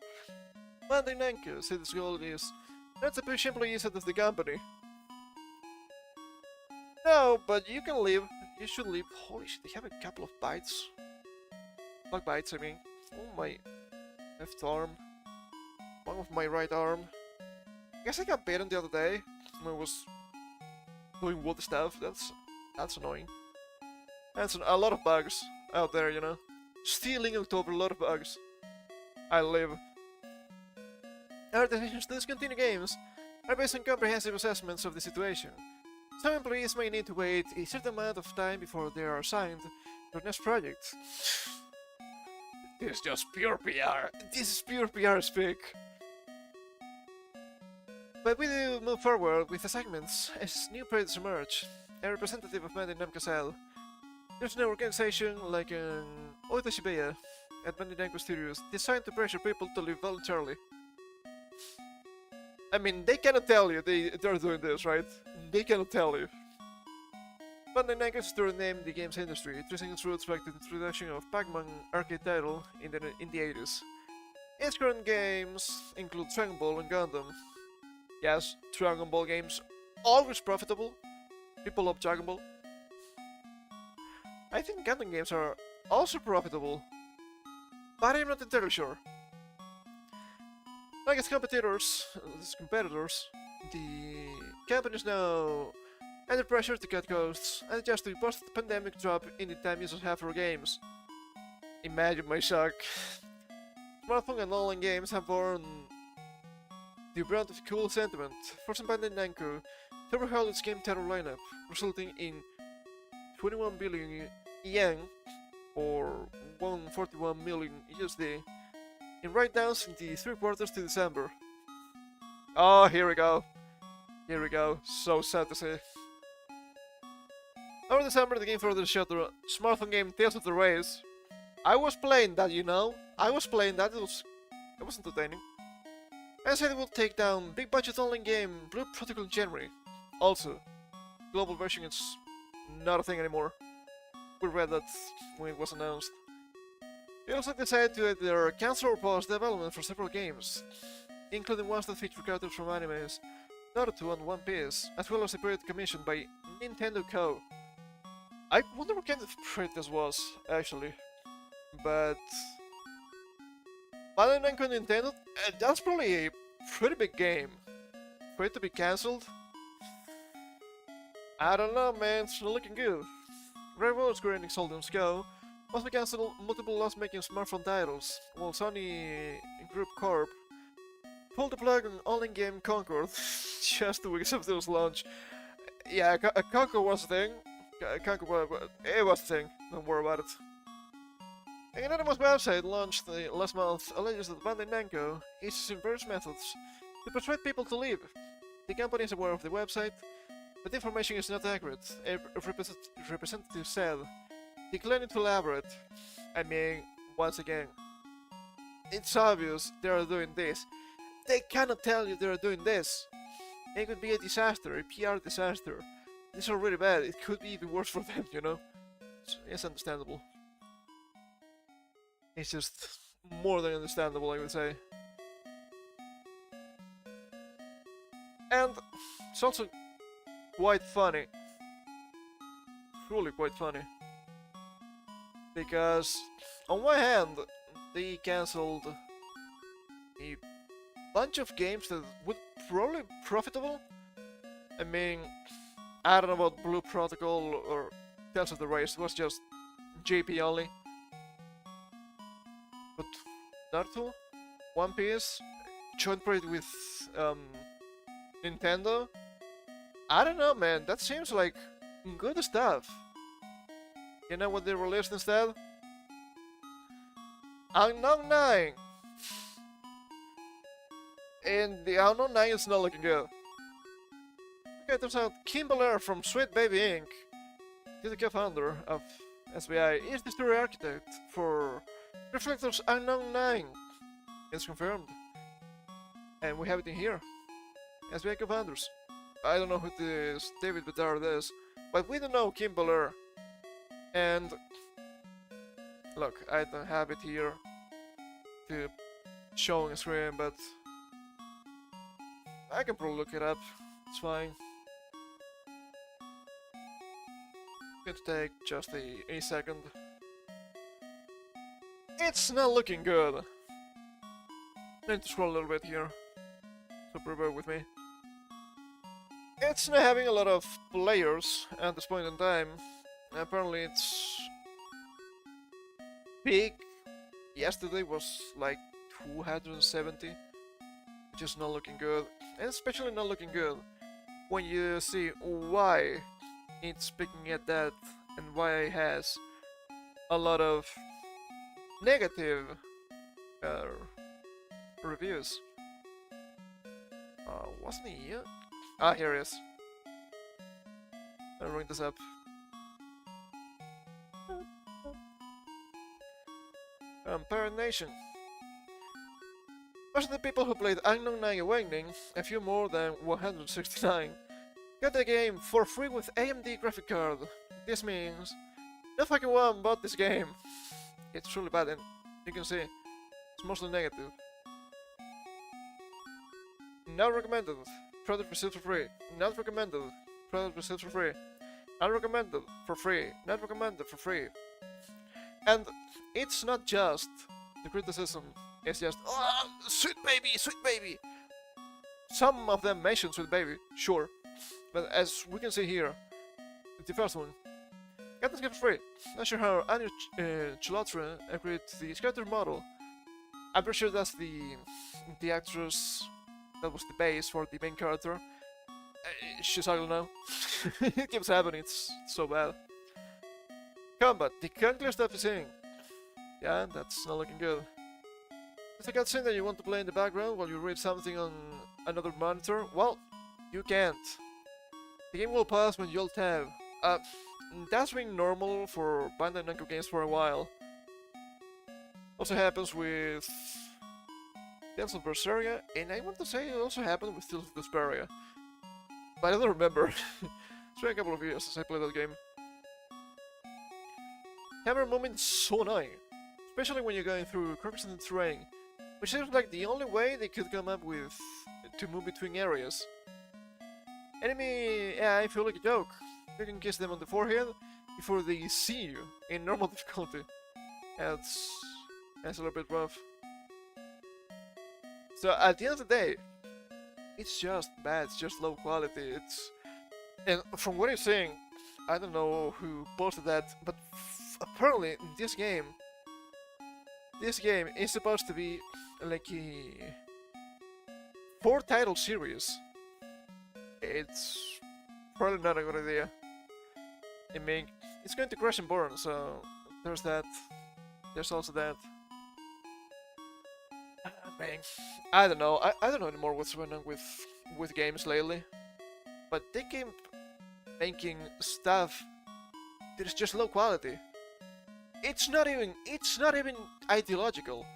Monday Nanko said his goal is not to push employees out of the company. No, but you can leave. You should leave. Holy shit, they have a couple of bites. Bug bites, I mean. On my left arm. One of my right arm. I guess I got bitten the other day when I was doing water stuff. That's annoying. That's a lot of bugs out there, you know. Stealing October, a lot of bugs. I live. Our decisions to discontinue games are based on comprehensive assessments of the situation. Some employees may need to wait a certain amount of time before they are assigned to their next project. This is just pure PR. This is pure PR speak. But we do move forward with assignments as new projects emerge. A representative of Bandai Namco said, "There's an organization like an Oita Shibuya at Bandai Namco Studios designed to pressure people to leave voluntarily." I mean, they cannot tell you they're doing this, right? They cannot tell you. Bandai Namco Studio named the games industry, tracing its roots back to the introduction of Pac-Man arcade title in the 80s. Its current games include Dragon Ball and Gundam. Yes, Dragon Ball games always profitable. People love Dragon Ball. I think Gundam games are also profitable, but I'm not entirely sure. Like its competitors, the company is now under pressure to cut costs and adjust to the post-pandemic drop in the time users have for games. Imagine my shock. Smartphone and online games have borne the brunt of cool sentiment, forcing Bandai Namco to overhaul its game title lineup, resulting in 21 billion yen, or 141 million USD, in write-downs in the 3 quarters to December. Oh, here we go. Here we go. So sad to see. Over December, the game further showed the smartphone game Tales of the Race. I was playing that, you know. I was playing that. It was entertaining. I said it would take down big budget online game Blue Protocol in January. Also, global version is not a thing anymore. We read that when it was announced. They also decided to either cancel or pause development for several games, including ones that feature characters from animes, Naruto and One Piece, as well as a project commissioned by Nintendo Co. I wonder what kind of project this was, actually. But Bandai Namco Nintendo, that's probably a pretty big game. For it to be cancelled? I don't know, man, it's not looking good. Rival Square Enix Holdings Co. also cancelled multiple loss-making smartphone titles, while Sony Group Corp pulled the plug on online game Concord just 2 weeks after its launch. Yeah, Concord was a thing. It was a thing, don't worry about it. An anonymous website launched last month alleges that Bandai Namco is using various methods to persuade people to leave. The company is aware of the website, but the information is not accurate, a representative said, declining to elaborate. I mean, once again, it's obvious they are doing this. They cannot tell you they are doing this. It could be a disaster, a PR disaster. This is already bad, it could be even worse for them, you know? It's understandable. It's just more than understandable, I would say. And it's also quite funny. Truly quite funny. Because, on one hand, they cancelled a bunch of games that would probably be profitable. I mean, I don't know about Blue Protocol or Tales of the Race, it was just JP only. But Naruto, One Piece, joint project with Nintendo. I don't know, man. That seems like good stuff. You know what they released instead? Unknown 9. And the Unknown 9 is not looking good. Okay, turns out Kim Belair from Sweet Baby Inc., the co-founder of SBI, is the story architect for Reflector's Unknown 9. It's confirmed. And we have it in here. SBI co-founders. I don't know who this David Bedard is, but we don't know Kim Belair. And look, I don't have it here to showing a screen, but I can probably look it up. It's fine. It's going to take just a second. It's not looking good. I need to scroll a little bit here, so bear with me. It's not having a lot of players at this point in time. Apparently it's peak yesterday was like 270, which is not looking good. And especially not looking good when you see why it's picking at that and why it has a lot of negative reviews. Wasn't he here? Ah, here he is. I'll ring this up. Parent Nation. Most of the people who played Unknown Night Awakening, a few more than 169, got the game for free with AMD graphic card. This means no fucking one bought this game. It's truly bad, and you can see it's mostly negative. Not recommended. Product received for free. Not recommended. Product received for free. Unrecommended for free. Not recommended for free. And it's not just the criticism. It's just, oh, sweet baby, sweet baby. Some of them mention sweet baby, sure. But as we can see here, the first one, get this game for free. Not sure how Anya Chilatra agreed to the character model. I'm pretty sure that's the actress that was the base for the main character. She's ugly now. It keeps happening, it's so bad. Combat, the unclear stuff is saying. Yeah, that's not looking good. Is the cutscene that you want to play in the background while you read something on another monitor? Well, you can't. The game will pause when you alt tab. That's been normal for Bandai Namco games for a while. Also happens with Tales of Berseria, and I want to say it also happened with Tales of Vesperia. But I don't remember. It's been a couple of years since I played that game. Camera movement is so annoying, especially when you're going through cracks in the terrain, which seems like the only way they could come up with to move between areas. Enemy AI feel like a joke. You can kiss them on the forehead before they see you in normal difficulty. That's a little bit rough. So at the end of the day, it's just bad, it's just low quality, and from what you're saying, I don't know who posted that, but apparently this game is supposed to be like a 4-title series. It's probably not a good idea. I mean, it's going to crash and burn, so there's that. There's also that. Man, I don't know. I don't know anymore what's going on with games lately. But they keep making stuff that is just low quality. It's not even ideological.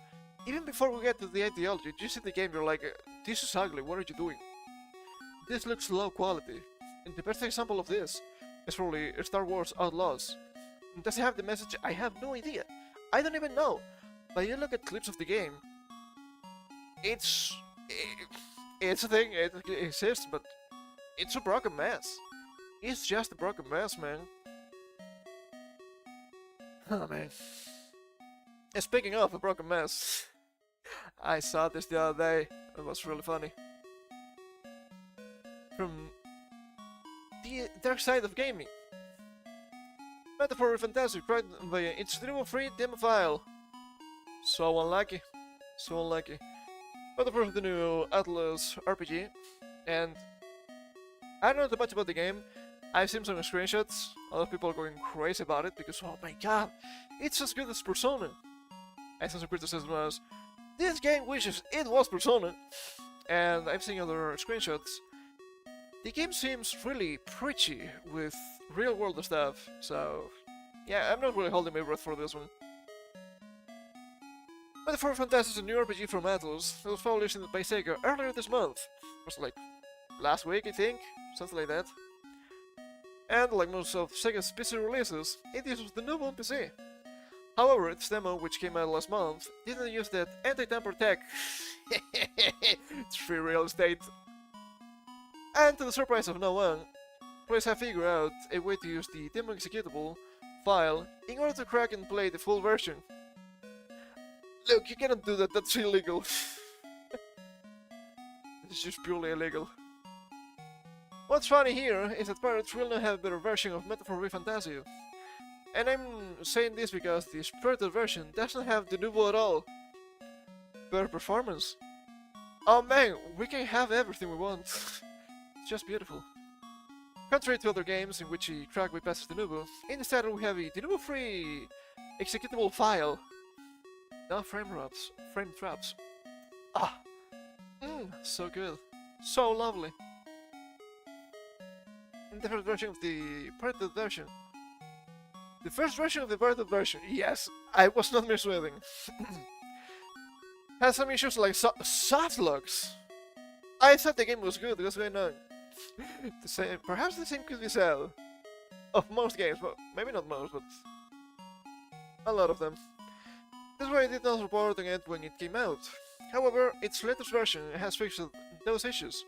Even before we get to the ideology, you see the game, you're like, this is ugly. What are you doing? This looks low quality. And the best example of this is probably Star Wars Outlaws. Does it have the message? I have no idea. I don't even know. But you look at clips of the game. It's a thing, it exists, but it's a broken mess. It's just a broken mess, man. Oh, man. And speaking of a broken mess, I saw this the other day. It was really funny. From the dark side of gaming. Metaphor fantastic, right? It's free demo file. So unlucky. So unlucky. Metaphor of the new Atlas RPG. And I don't know too much about the game. I've seen some screenshots. A lot of people are going crazy about it because, oh my god, it's as good as Persona. I saw some criticism as, this game wishes it was Persona. And I've seen other screenshots. The game seems really preachy with real world stuff, so yeah, I'm not really holding my breath for this one. Metaphor Fantasy is a new RPG from Atlas that was published by Sega earlier this month. It was like last week, I think, something like that. And like most of Sega's PC releases, it uses the new on PC. However, its demo, which came out last month, didn't use that anti-tamper tech. It's free real estate. And to the surprise of no one, players have figured out a way to use the demo executable file in order to crack and play the full version. Look, you cannot do that, that's illegal. It's just purely illegal. What's funny here is that pirates will now have a better version of Metaphor Fantasio. And I'm saying this because the Spirited version doesn't have the Nubo at all. Better performance. Oh man, we can have everything we want. It's just beautiful. Contrary to other games in which the crack bypasses the Nubo, in this title we have a Nubo-free executable file. No frame traps. Ah! So good. So lovely. In the first version of the pirated version. The first version of the pirated version, yes, I was not misreading. Has some issues like soft locks. I thought the game was good, what's going on? Perhaps the same could be said of most games, but maybe not most, but a lot of them. That's why I did not report on it when it came out. However, its latest version has fixed those issues.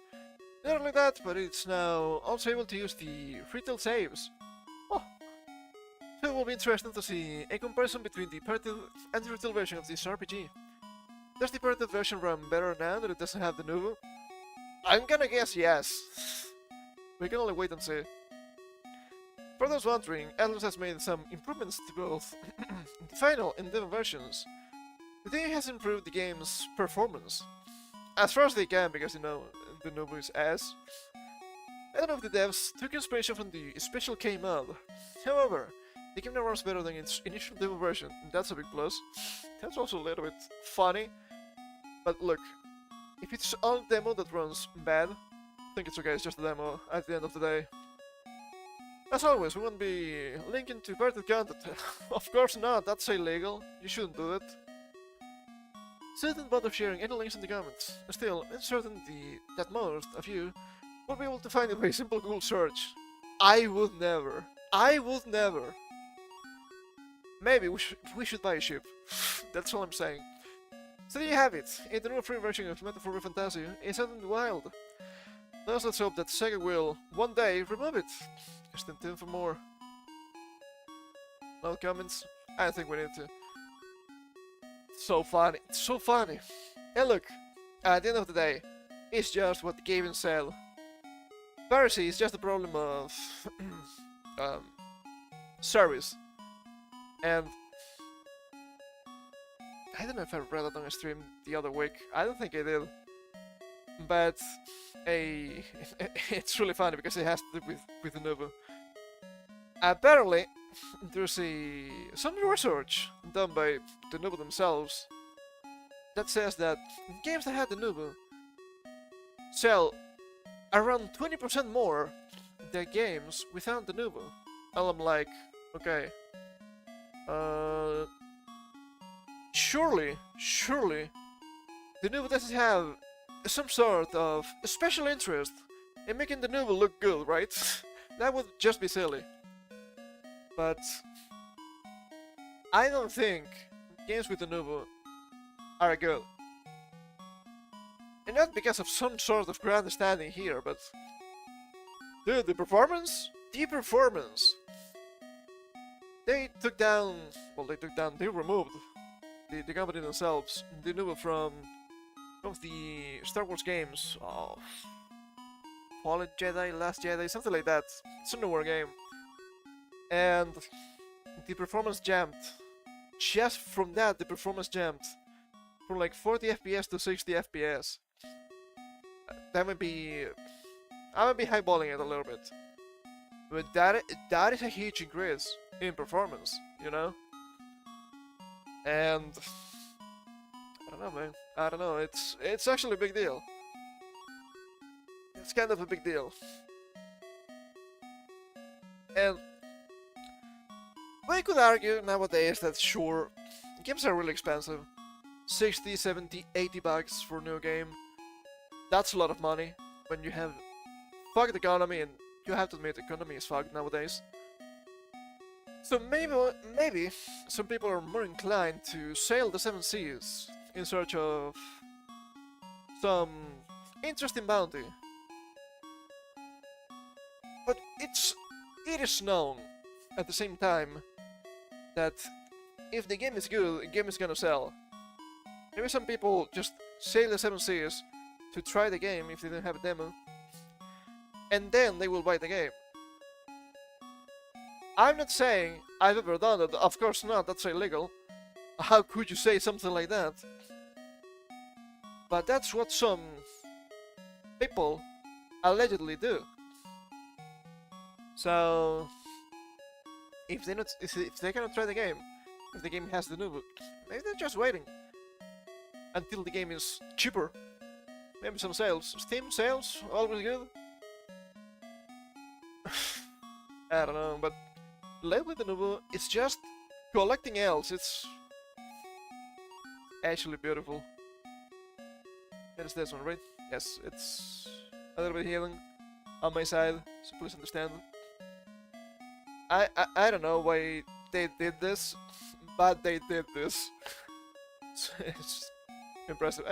Not only that, but it's now also able to use the retail saves. Oh. So it will be interesting to see a comparison between the pirated and the retail version of this RPG. Does the pirated version run better now that it doesn't have the Nuvo? I'm gonna guess yes. We can only wait and see. For those wondering, Atlus has made some improvements to both the final and demo versions. The team has improved the game's performance. As far as they can, because you know, the Nuvo is ass. None of the devs took inspiration from the Special K mod. However, the game now runs better than its initial demo version, and that's a big plus. That's also a little bit funny. But look, if it's all demo that runs bad, I think it's okay, it's just a demo at the end of the day. As always, we won't be linking to pirated content. Of course not, that's illegal. You shouldn't do that. So don't bother sharing any links in the comments. Still, I'm certain that most of you will be able to find it by a simple Google search. I would never. I would never. Maybe we should buy a ship. That's all I'm saying. So there you have it. In the new free version of Metaphor Fantasio is out in the wild. Now let's hope that Sega will one day remove it. Stay tuned for more. No comments? I think we need to. So funny. It's so funny. And look, at the end of the day, it's just what the game said. Piracy is just a problem of service. And I don't know if I read it on a stream the other week. I don't think I did. But it's really funny because it has to do with the Nuvo. Apparently, there's some research done by the Nuvo themselves that says that games that had the Nuvo sell around 20% more than games without the Nuvo. And I'm like, okay, surely, the Nuvo doesn't have some sort of special interest in making the Nuvo look good, right? That would just be silly. But I don't think games with the Nuvo are good. And not because of some sort of grandstanding here, but dude, the performance? The performance! They removed the company themselves, the Nuvo from the Star Wars games of Fallen Jedi, Last Jedi, something like that. It's a newer game. And the performance jumped. Just from that, the performance jumped from like 40 FPS to 60 FPS. That might be... I might be highballing it a little bit. But that is a huge increase in performance, you know? And... I don't know, man. I don't know, it's actually a big deal. It's kind of a big deal. And we could argue nowadays that sure, games are really expensive. 60, 70, 80 bucks for a new game. That's a lot of money when you have fucked economy and you have to admit the economy is fucked nowadays. So maybe some people are more inclined to sail the seven seas in search of some interesting bounty. But it is known at the same time that if the game is good, the game is gonna sell. Maybe some people just sail the seven seas to try the game if they don't have a demo, and then they will buy the game. I'm not saying I've ever done it, of course not, that's illegal. How could you say something like that? But that's what some people allegedly do. So if they cannot try the game, if the game has the new book, maybe they're just waiting until the game is cheaper. Maybe some sales. Steam sales, always good. I don't know, but lately the Nubu, it's just collecting else. It's actually beautiful. It is this one, right? Yes, it's a little bit healing on my side, so please understand. I don't know why they did this, but they did this. It's impressive.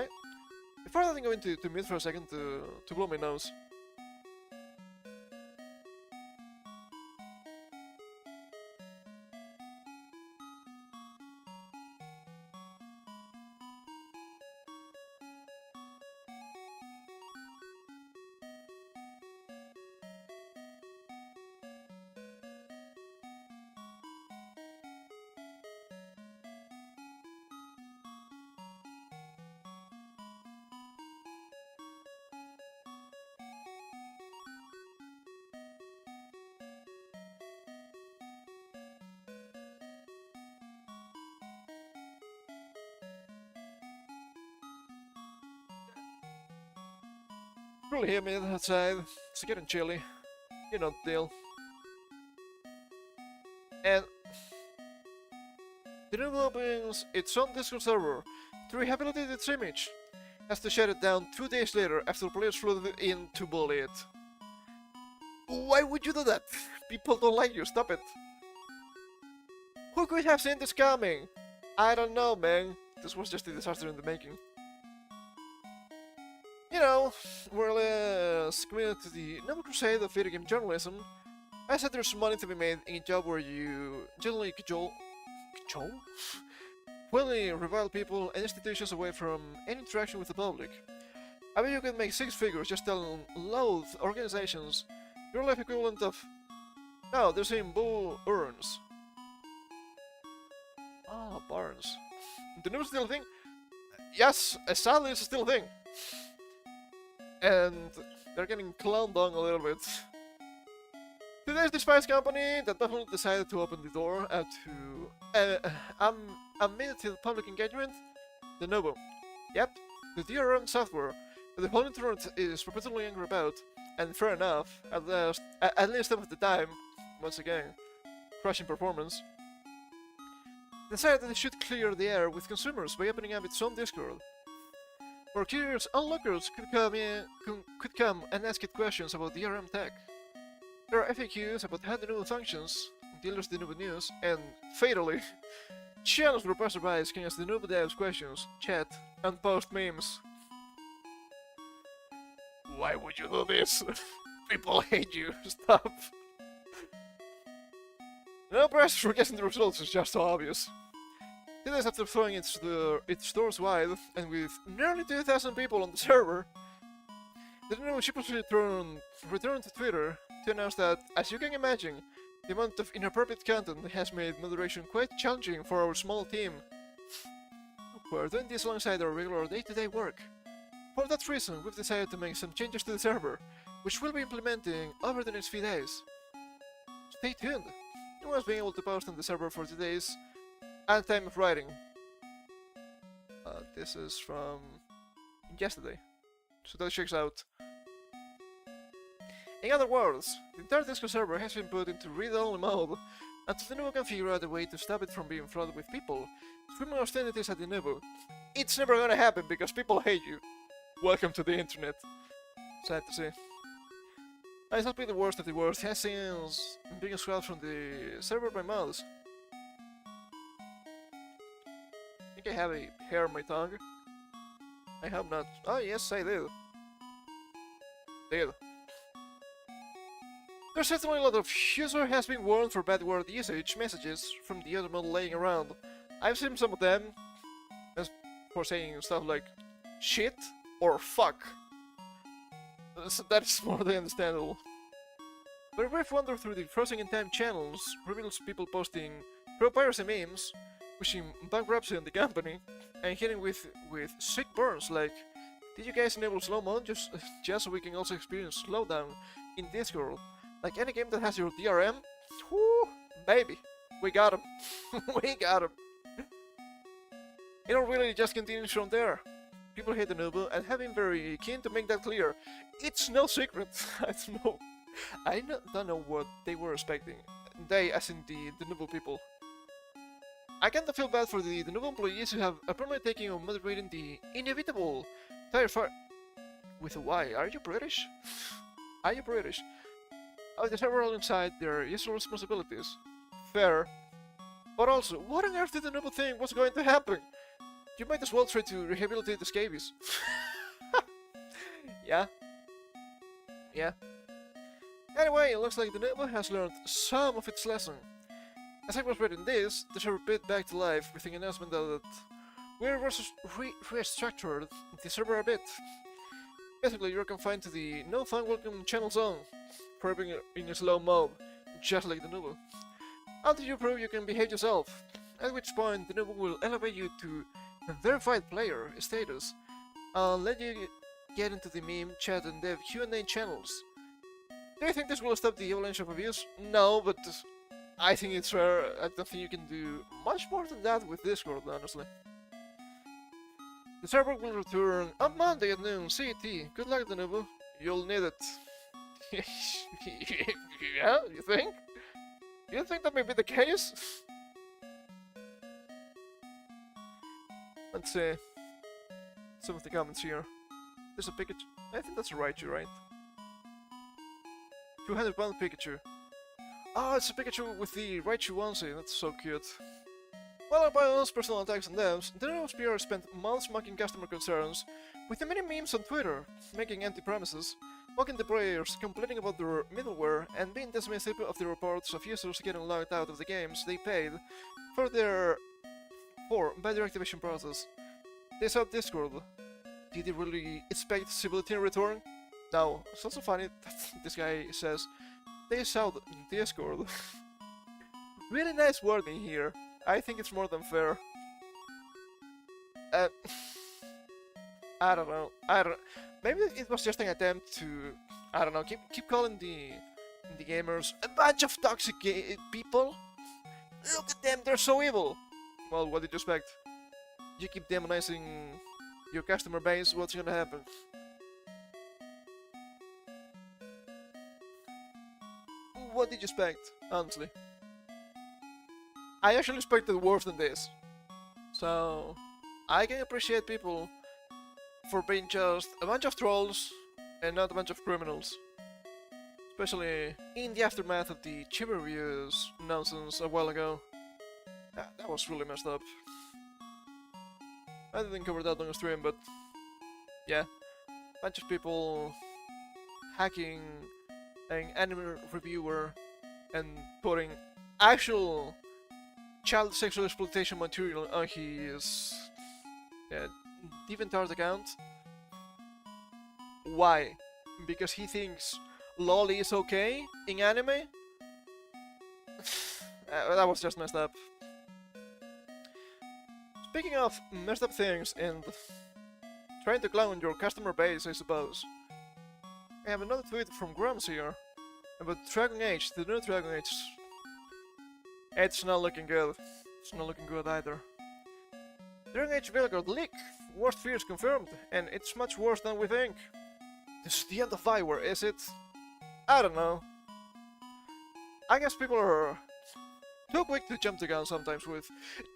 Before I go into mute for a second to blow my nose. Really humid outside, it's getting chilly. You know the deal. And the new opens its own Discord server to rehabilitate its image. Has to shut it down 2 days later after players flooded in to bully it. Why would you do that? People don't like you, stop it. Who could have seen this coming? I don't know, man. This was just a disaster in the making. You know, more or less committed to the noble crusade of video game journalism. I said there's money to be made in a job where you generally cajole? Willingly revile people and institutions away from any interaction with the public. I bet you can make 6 figures just telling loathe organizations your life equivalent of... No, they're saying bull earns. Ah, barns. The news still a thing? Yes, sadly it's still a thing. And they're getting clowned on a little bit. Today's despised company that definitely decided to open the door to unlimited public engagement, the Nobu. Yep, the DRM software that the whole internet is perpetually angry about, and fair enough, at least some of the time, once again, crushing performance, decided that it should clear the air with consumers by opening up its own Discord, where curious onlookers could come and ask it questions about DRM tech. There are FAQs about how the Nubu functions, dealers the Nubu news, and, fatally, channels where passerbys can ask the Nubu devs questions, chat, and post memes. Why would you do this? People hate you, stop. No pressure for guessing the results is just so obvious. 2 days after throwing its doors wide, and with nearly 2,000 people on the server, the Nubu sheepishly returned to Twitter to announce that, as you can imagine, the amount of inappropriate content has made moderation quite challenging for our small team. We're doing this alongside our regular day-to-day work. For that reason, we've decided to make some changes to the server, which we'll be implementing over the next few days. Stay tuned! No one's been able to post on the server for 2 days at the time of writing. This is from yesterday, so that checks out. In other words, the entire Discord server has been put into read-only mode until the Nubu can figure out a way to stop it from being flooded with people screaming obscenities at the Nubu. It's never gonna happen because people hate you. Welcome to the internet. Sad to say. It's not been the worst of the worst, has since being scrapped from the server by mods. I think I have a hair on my tongue. I hope not. Oh yes, I did. There's certainly a lot of user has been warned for bad word usage messages from the other mod laying around. I've seen some of them as for saying stuff like shit or fuck. So that's more than understandable. But a brief wander through the Frozen in Time channels reveals people posting pro-piracy memes, wishing bankruptcy on the company, and hitting with sick burns like, did you guys enable slow-mo just so we can also experience slowdown in Discord? Like any game that has your DRM? Whoo, baby, we got him. We got him. It all really just continues from there. People hate the Nubu and have been very keen to make that clear. It's no secret. I don't know what they were expecting. They, as in the Nubu people. I kinda feel bad for the Nubu employees who have apparently taken on moderating the inevitable tire fire. With a Y, are you British? Are you British? Oh, the server inside their usual responsibilities. Fair. But also, what on earth did the Nubu think was going to happen? You might as well try to rehabilitate the scabies. Yeah. Anyway, it looks like the Nubu has learned some of its lesson. As I was reading this, the server bit back to life with the announcement that we restructured the server a bit. Basically, you're confined to the no fun welcome channel zone, forever in a slow mode, just like the Nubu. Until you prove you can behave yourself, at which point the Nubu will elevate you to verified player status, and let you get into the meme, chat and dev Q&A channels. Do you think this will stop the avalanche of abuse? No, but I think it's fair. I don't think you can do much more than that with Discord, honestly. The server will return on Monday at noon CET. Good luck, Danubu. You'll need it. Yeah, you think? You think that may be the case? Let's see some of the comments here. There's a Pikachu. I think that's a Raichu, right? 200-pound Pikachu. Oh, it's a Pikachu with the Raichu onesie. That's so cute. While by those personal attacks and devs, the News PR spent months mocking customer concerns, with the many memes on Twitter, making empty promises, mocking the players, complaining about their middleware, and being dismissive of the reports of users getting logged out of the games they paid for by their activation process. They saw Discord. Did they really expect civility in return? No. It's also funny that this guy says, they saw Discord. Really nice wording here. I think it's more than fair. I don't know. Maybe it was just an attempt to, I don't know, keep calling the gamers a bunch of toxic people. Look at them, they're so evil. Well, what did you expect? You keep demonizing your customer base, what's gonna happen? What did you expect, honestly? I actually expected worse than this. So, I can appreciate people for being just a bunch of trolls and not a bunch of criminals. Especially in the aftermath of the chip reviews nonsense a while ago. That was really messed up. I didn't cover that on the stream, but yeah. Bunch of people hacking an anime reviewer and putting actual child sexual exploitation material on his DeviantArt account. Why? Because he thinks loli is okay in anime? That was just messed up. Speaking of messed up things and trying to clown your customer base, I suppose. I have another tweet from Grumps here about Dragon Age, the new Dragon Age. It's not looking good. It's not looking good either. Dragon Age Veilguard leak. Worst fears confirmed, and it's much worse than we think. This is the end of Bioware, is it? I don't know. I guess people are too quick to jump the gun sometimes with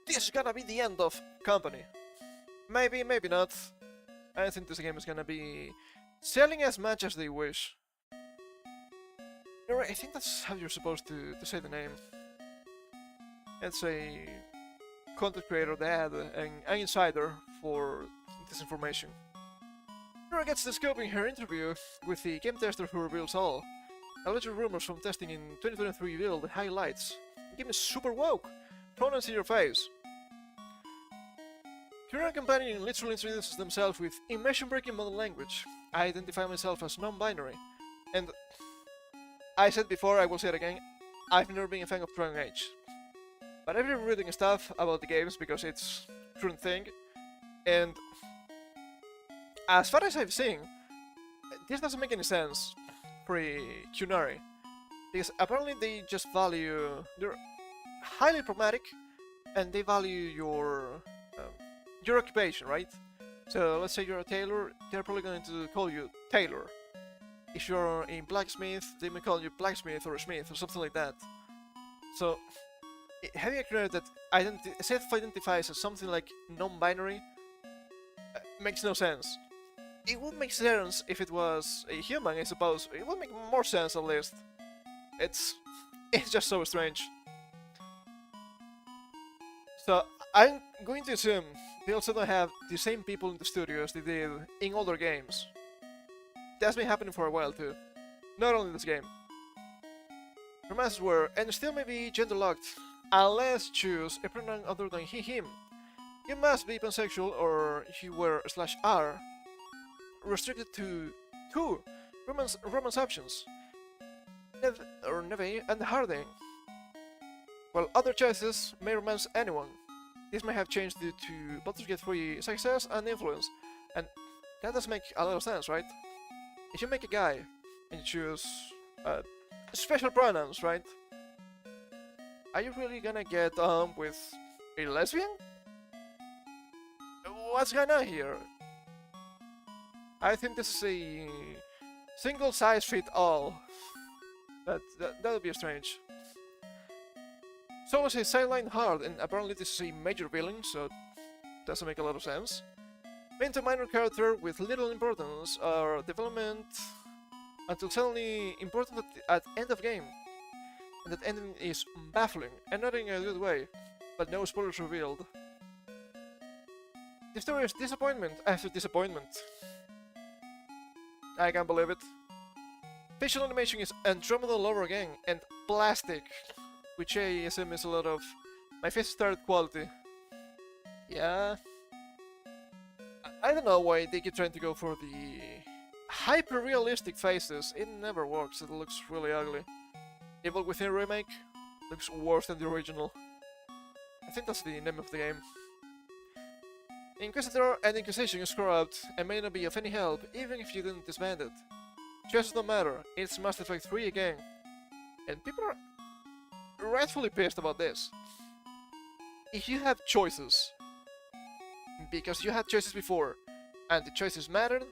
this is gonna be the end of company. Maybe, maybe not. I think this game is gonna be selling as much as they wish. Or I think that's how you're supposed to say the name. It's a content creator, dad, and an insider for this information. Nora gets the scope in her interview with the game tester who reveals all. Alleged rumors from testing in 2023 reveal the highlights. The game is super woke, pronouns in your face. Her companion literally introduces themselves with immersion-breaking modern language. I identify myself as non-binary, and I said before, I will say it again, I've never been a fan of Dragon Age. But I've been reading stuff about the games because it's a current thing, and as far as I've seen, this doesn't make any sense for a Qunari, because apparently they just value, they're highly pragmatic, and they value your occupation, right? So let's say you're a tailor, they're probably going to call you tailor. If you're a blacksmith, they may call you blacksmith or a smith or something like that. So having a career that self-identifies as something like non-binary makes no sense. It would make sense if it was a human, I suppose. It would make more sense at least. It's just so strange. So I'm going to assume they also don't have the same people in the studio as they did in other games. That's been happening for a while too. Not only in this game. Romances were, and still may be, gender-locked, unless choose a pronoun other than he, him. You must be pansexual or he, were /r. Restricted to 2 romance options. Nev or Neve and Harding. While other choices may romance anyone. This may have changed due to Baldur's Gate 3 success and influence, and that does make a lot of sense, right? If you make a guy and choose special pronouns, right? Are you really gonna get with a lesbian? What's going on here? I think this is a single size fit all. That would be strange. Solo says sideline hard, and apparently this is a major villain, so it doesn't make a lot of sense. Main to minor character with little importance or development until suddenly important at end of game. And that ending is baffling, and not in a good way, but no spoilers revealed. The story is disappointment after disappointment. I can't believe it. Facial animation is Andromeda Lover again, and plastic, which I assume is a lot of my face started quality. Yeah. I don't know why they keep trying to go for the hyper-realistic faces. It never works, it looks really ugly. Evil Within remake looks worse than the original. I think that's the name of the game. Inquisitor and Inquisition is corrupt and may not be of any help even if you didn't disband it. Choices don't matter, it's Mass Effect 3 again. And people are rightfully pissed about this. If you have choices, because you had choices before, and the choices mattered,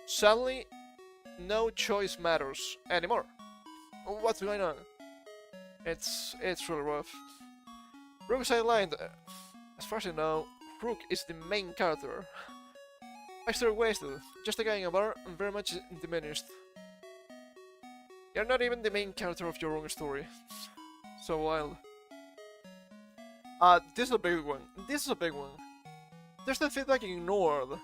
suddenly no choice matters anymore. What's going on? It's really rough. Rook is sidelined. As far as I know, Rook is the main character. Backstory wasted. Just a guy in a bar and very much diminished. You're not even the main character of your own story. So wild. This is a big one. This is a big one. There's the feedback ignored.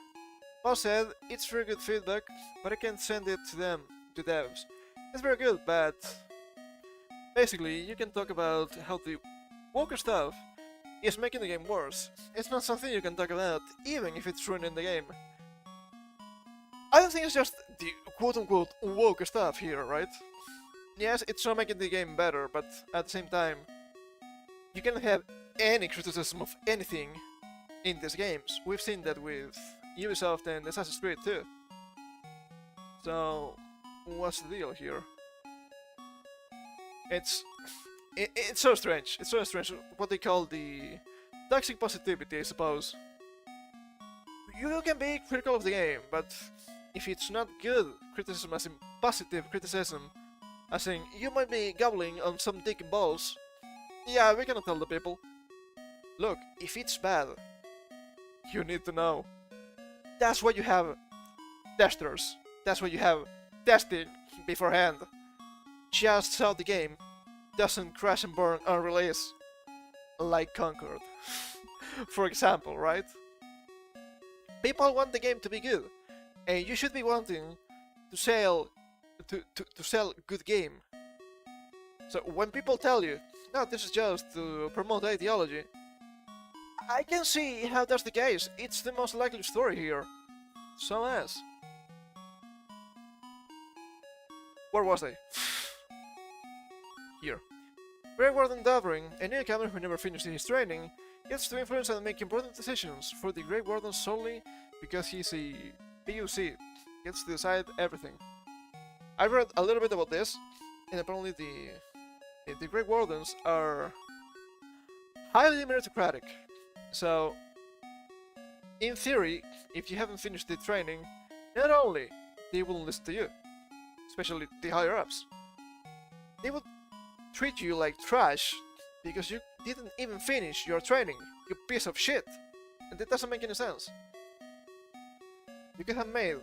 Boss said, it's very good feedback, but I can't send it to them, to devs. It's very good, but basically, you can talk about how the Walker stuff is making the game worse. It's not something you can talk about, even if it's ruining the game. I don't think it's just the quote-unquote woke stuff here, right? Yes, it's not making the game better, but at the same time, you can have any criticism of anything in these games. We've seen that with Ubisoft and Assassin's Creed too. So, what's the deal here? It's so strange. It's so strange. What they call the toxic positivity, I suppose. You can be critical of the game, but if it's not good criticism, as in positive criticism, as in you might be gobbling on some dick and balls, yeah, we cannot tell the people. Look, if it's bad, you need to know. That's why you have testers. That's why you have testing beforehand. just saw the game doesn't crash and burn on release like Concord. For example, right? People want the game to be good, and you should be wanting to sell to sell good game. So when people tell you, no, this is just to promote ideology, I can see how that's the case. It's the most likely story here. So as. Where was I? Here. Grey Warden Davering, a newcomer who never finished his training, gets to influence and make important decisions for the Grey Warden solely because he's a PUC. Gets to decide everything. I read a little bit about this, and apparently the Grey Wardens are highly meritocratic. So, in theory, if you haven't finished the training, not only they will listen to you, especially the higher ups, they will treat you like trash because you didn't even finish your training, you piece of shit. And that doesn't make any sense. You could have made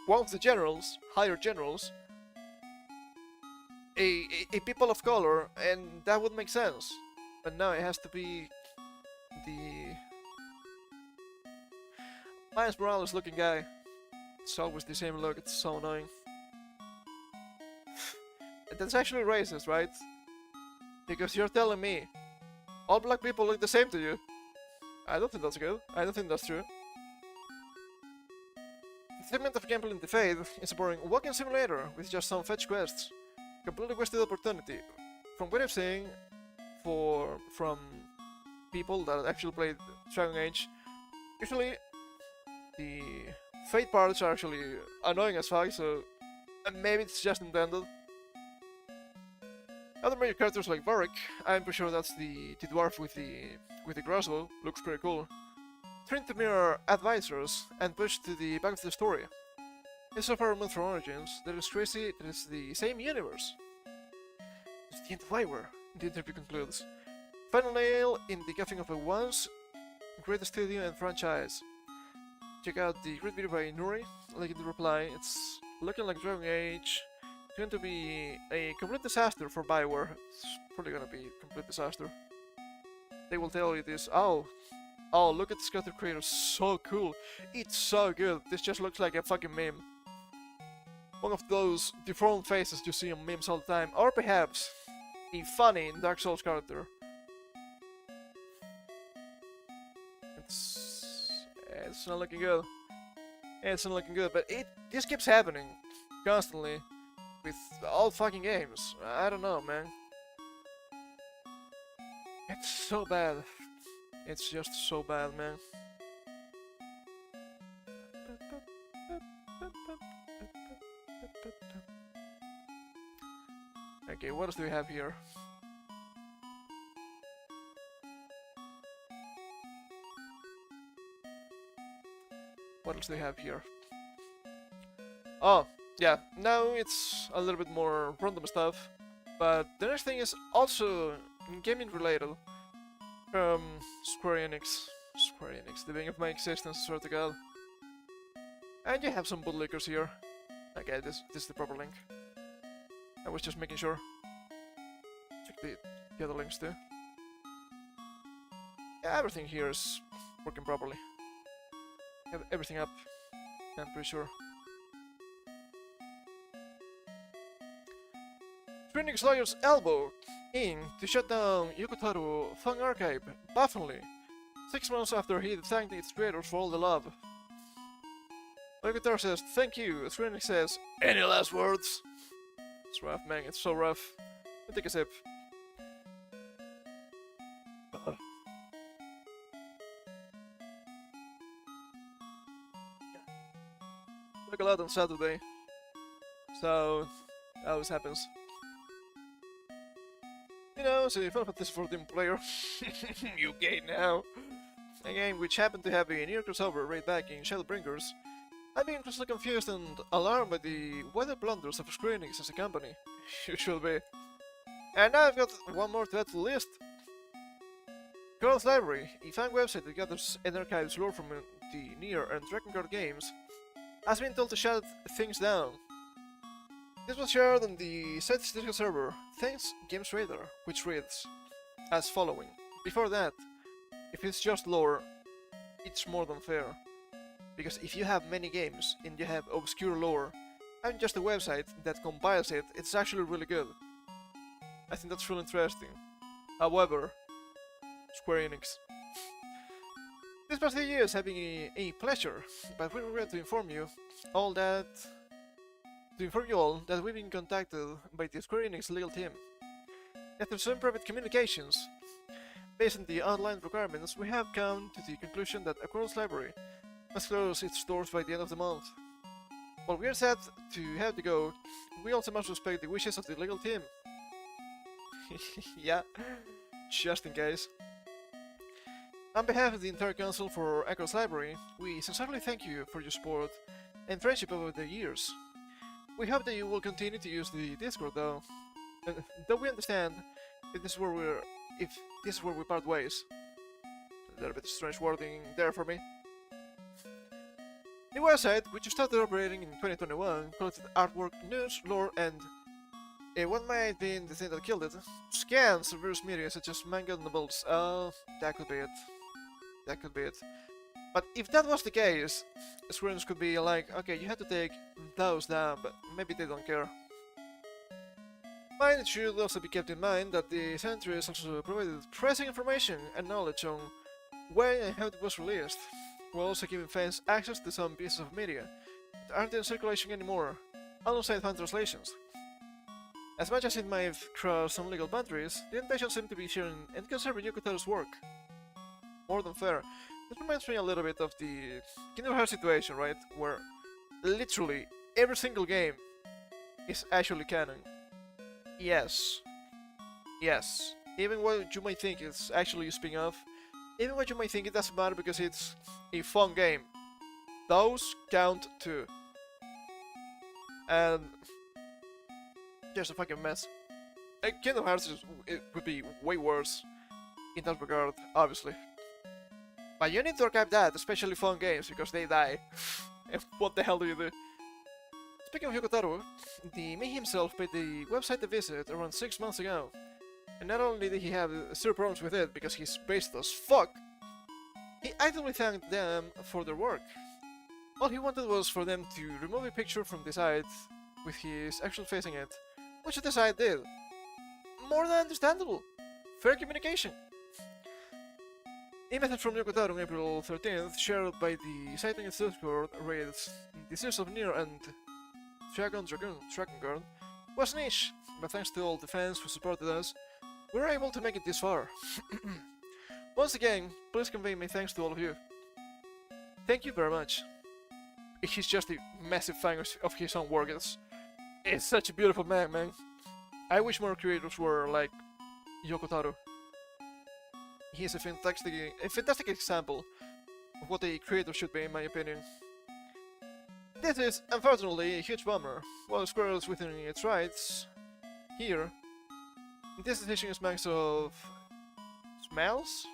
one of the generals, higher generals, a people of color, and that would make sense. But now it has to be the Miles Morales looking guy. It's always the same look, it's so annoying. And that's actually racist, right? Because you're telling me all black people look the same to you. I don't think that's good. I don't think that's true. The segment of gameplay in the Fade is a boring walking simulator with just some fetch quests. Completely wasted opportunity. From what I've seen from people that actually played Dragon Age, usually the Fate parts are actually annoying as fuck, so maybe it's just intended. Other major characters like Ibaraki, I'm pretty sure that's the dwarf with the crossbow, looks pretty cool. Trained to mirror advisors and pushed to the back of the story. It's so far removed from Origins that it's crazy that it's the same universe. It's the end of Bioware, the interview concludes. Final nail in the gaffing of a once great studio and franchise. Check out the great video by Nuri, link in the reply. It's looking like Dragon Age. It's going to be a complete disaster for Bioware. It's probably gonna be a complete disaster. They will tell you this. Oh, look at this character creator, so cool. It's so good. This just looks like a fucking meme. One of those deformed faces you see on memes all the time, or perhaps a funny Dark Souls character. It's not looking good. It's not looking good, but this keeps happening constantly with all fucking games. I don't know, man. It's so bad. It's just so bad, man. Okay, what else do we have here? What else do we have here? Oh, yeah, now it's a little bit more random stuff, but the next thing is also gaming related. Square Enix, the beginning of my existence, swear to God. And you have some bootlickers here. Okay, this is the proper link. I was just making sure. Check the other links too. Yeah, everything here is working properly. Have everything up, I'm pretty sure. Phoenix Lawyer's elbow in to shut down Yokotaro Fun Archive, bafflingly, 6 months after he thanked its creators for all the love. Yokotaro says, thank you, as Phoenix says, any last words? It's rough, man, it's so rough. Let me take a sip. Took a lot on Saturday, so that always happens. You know, so if I put this 14 player, you gay now. A game which happened to have a near crossover right back in Shadowbringers. I'm being constantly confused and alarmed by the weather blunders of Square Enix as a company. You should be. And now I've got one more to add to the list. Girls Library, a fan website that gathers and archives lore from the Nier and Drakengard games, has been told to shut things down. This was shared on the site's Discord server, thanks Games Radar, which reads as following. Before that, if it's just lore, it's more than fair. Because if you have many games and you have obscure lore, having just a website that compiles it, it's actually really good. I think that's really interesting. However, Square Enix. These past few years have been a pleasure, but we regret to inform you all that we've been contacted by the Square Enix legal team. After some private communications, based on the online requirements, we have come to the conclusion that Aquarius Library must close its doors by the end of the month. While we are sad to have to go, we also must respect the wishes of the legal team. Yeah, just in case. On behalf of the entire council for Aquarius Library, we sincerely thank you for your support and friendship over the years. We hope that you will continue to use the Discord, though we understand if this is where we part ways. A little bit of strange wording there for me. The website, which started operating in 2021, collected artwork, news, lore, and what might have been the thing that killed it, scans of various media such as manga and novels. Oh, that could be it. That could be it. But if that was the case, Square could be like, okay, you had to take those down, but maybe they don't care. It should also be kept in mind that the Centuries also provided pressing information and knowledge on when and how it was released, while also giving fans access to some pieces of media that aren't in circulation anymore, alongside fan translations. As much as it might have crossed some legal boundaries, the intention seemed to be sharing and conserving Yoko Taro's work. More than fair. This reminds me a little bit of the Kingdom Hearts situation, right? Where literally every single game is actually canon. Yes. Yes. Even what you might think is actually a spin-off, even what you might think it doesn't matter because it's a fun game, those count too. And just a fucking mess. Kingdom Hearts it would be way worse in that regard, obviously. But you need to archive that, especially fun games, because they die. And what the hell do you do? Speaking of Yoko Taro, the me himself paid the website a visit around 6 months ago. And not only did he have zero problems with it because he's based as fuck, he actively thanked them for their work. All he wanted was for them to remove a picture from the site with his actual face in it, which the site did. More than understandable. Fair communication. A message from Yoko Taro on April 13th, shared by the site in its Discord, reads, "The series of Nier and Dragon Guard was niche, but thanks to all the fans who supported us, we were able to make it this far. Once again, please convey my thanks to all of you. Thank you very much." He's just a massive fan of his own work. It's such a beautiful man. I wish more creators were like Yoko Taro. He's a fantastic example of what a creator should be, in my opinion. This is, unfortunately, a huge bummer. While Square is within its rights, here, this decision is marks of smells?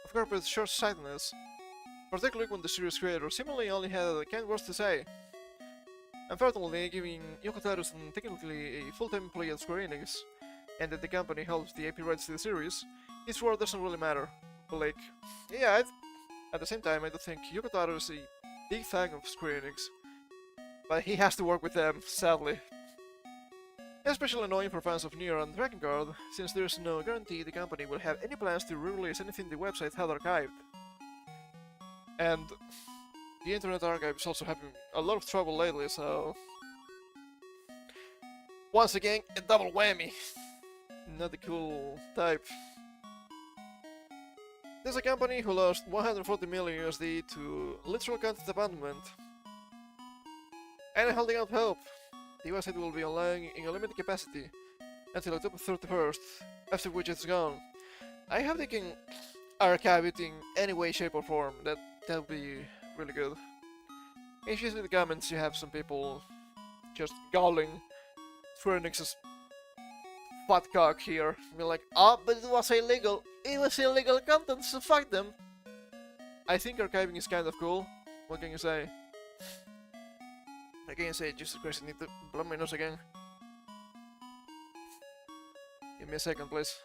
Of corporate short-sightedness, particularly when the series creator seemingly only had kind words to say. Unfortunately, giving Yoko Taro technically a full-time employee at Square Enix, and that the company holds the IP rights to the series, his word doesn't really matter. But like, yeah, at the same time, I don't think Yoko Taro is a big fan of Square Enix. But he has to work with them, sadly. Especially annoying for fans of Nier and Dragon Guard, since there's no guarantee the company will have any plans to re-release anything the website had archived. And the Internet Archive is also having a lot of trouble lately, so... once again, a double whammy. Not the cool type. There's a company who lost 140 million USD to literal content abandonment. And holding out hope. The website will be online in a limited capacity until October 31st, after which it's gone. I hope they can archive it in any way, shape or form. That'll be really good. If you see the comments, you have some people just galling Square Enix's fat cock here. Be like, oh, but it was illegal. It was illegal content, so fuck them. I think archiving is kind of cool. What can you say? I can't say Jesus Christ, I need to blow my nose again. Give me a second, please.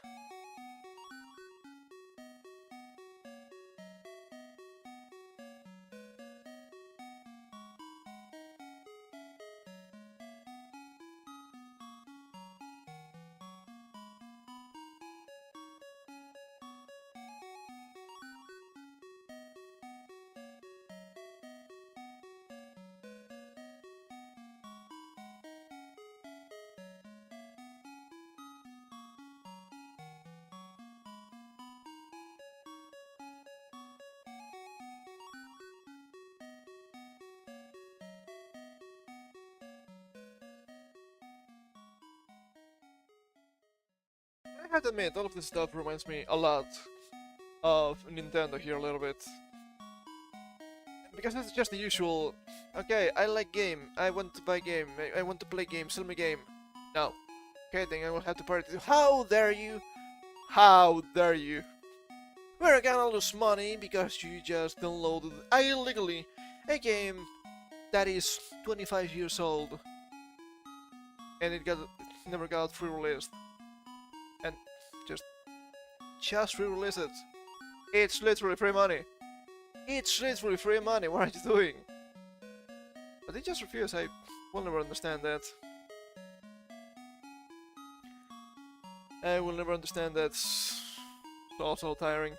I have to admit, all of this stuff reminds me a lot of Nintendo here a little bit. Because it's just the usual, okay, I like game, I want to buy game, I want to play game, sell me game. No. Okay, then I will have to party. How dare you? How dare you? We're gonna lose money because you just downloaded illegally a game that is 25 years old and it never got re-released. And just re-release it. It's literally free money. It's literally free money. What are you doing? But they just refuse. I will never understand that. I will never understand that. It's also tiring.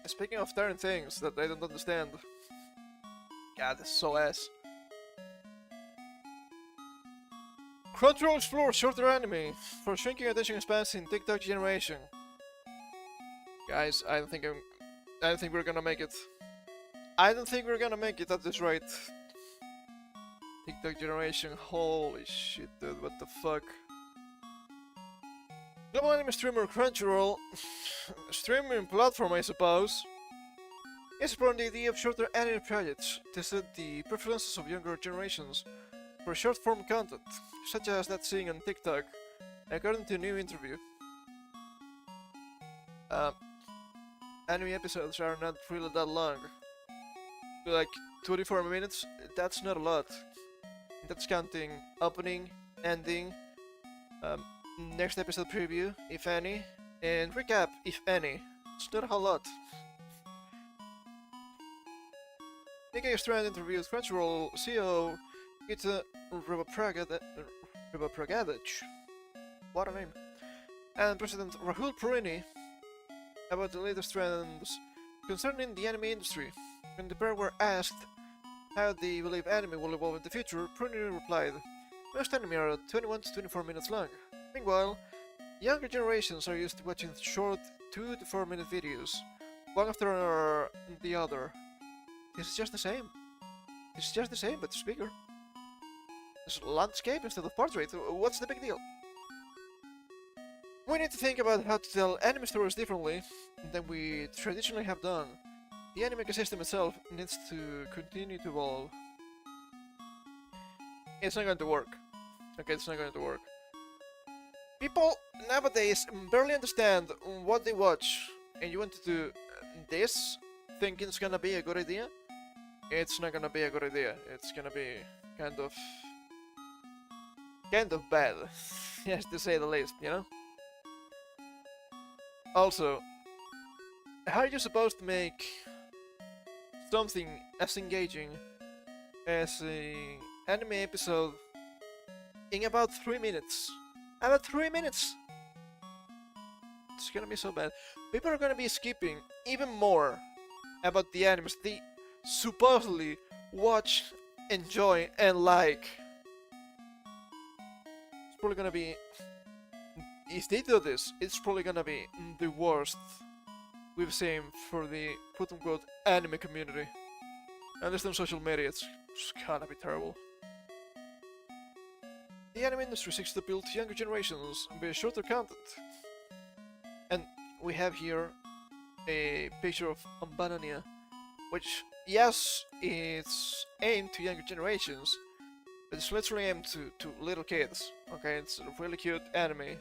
Speaking of tiring things that I don't understand. God, this is so ass. Crunchyroll explores shorter anime for shrinking attention spans in TikTok generation. Guys, I don't think we're gonna make it. I don't think we're gonna make it at this rate. TikTok generation, holy shit, dude, what the fuck? Global anime streamer Crunchyroll, streaming platform I suppose, is exploring the idea of shorter anime projects to set the preferences of younger generations for short-form content, such as that seen on TikTok, according to a new interview. Anime episodes are not really that long. Like 24 minutes, that's not a lot. That's counting opening, ending, next episode preview, if any, and recap, if any. It's not a whole lot. Nikkei Strand interviews Crunchyroll CEO Ita Ribapragadic, what a name, and President Rahul Purini about the latest trends concerning the anime industry. When the pair were asked how they believe anime will evolve in the future, Purini replied, "Most anime are 21 to 24 minutes long. Meanwhile, younger generations are used to watching short 2 to 4 minute videos, one after the other. This is just the same. This is just the same, but it's bigger. It's landscape instead of portrait. What's the big deal?" We need to think about how to tell anime stories differently than we traditionally have done. The anime ecosystem itself needs to continue to evolve. It's not going to work. Okay, it's not going to work. People nowadays barely understand what they watch, and you want to do this thinking it's gonna be a good idea? It's not gonna be a good idea. It's gonna be kind of bad, yes, to say the least, you know? Also, how are you supposed to make something as engaging as an anime episode in about 3 minutes? About 3 minutes! It's gonna be so bad. People are gonna be skipping even more about the animes they supposedly watch, enjoy, and like. It's probably gonna be, if they do this, it's probably gonna be the worst we've seen for the quote-unquote anime community. At least on social media, it's gonna be terrible. The anime industry seeks to appeal to younger generations via shorter content. And we have here a picture of Banania, which, yes, it's aimed to younger generations, but it's literally aimed to little kids. Okay, it's a really cute anime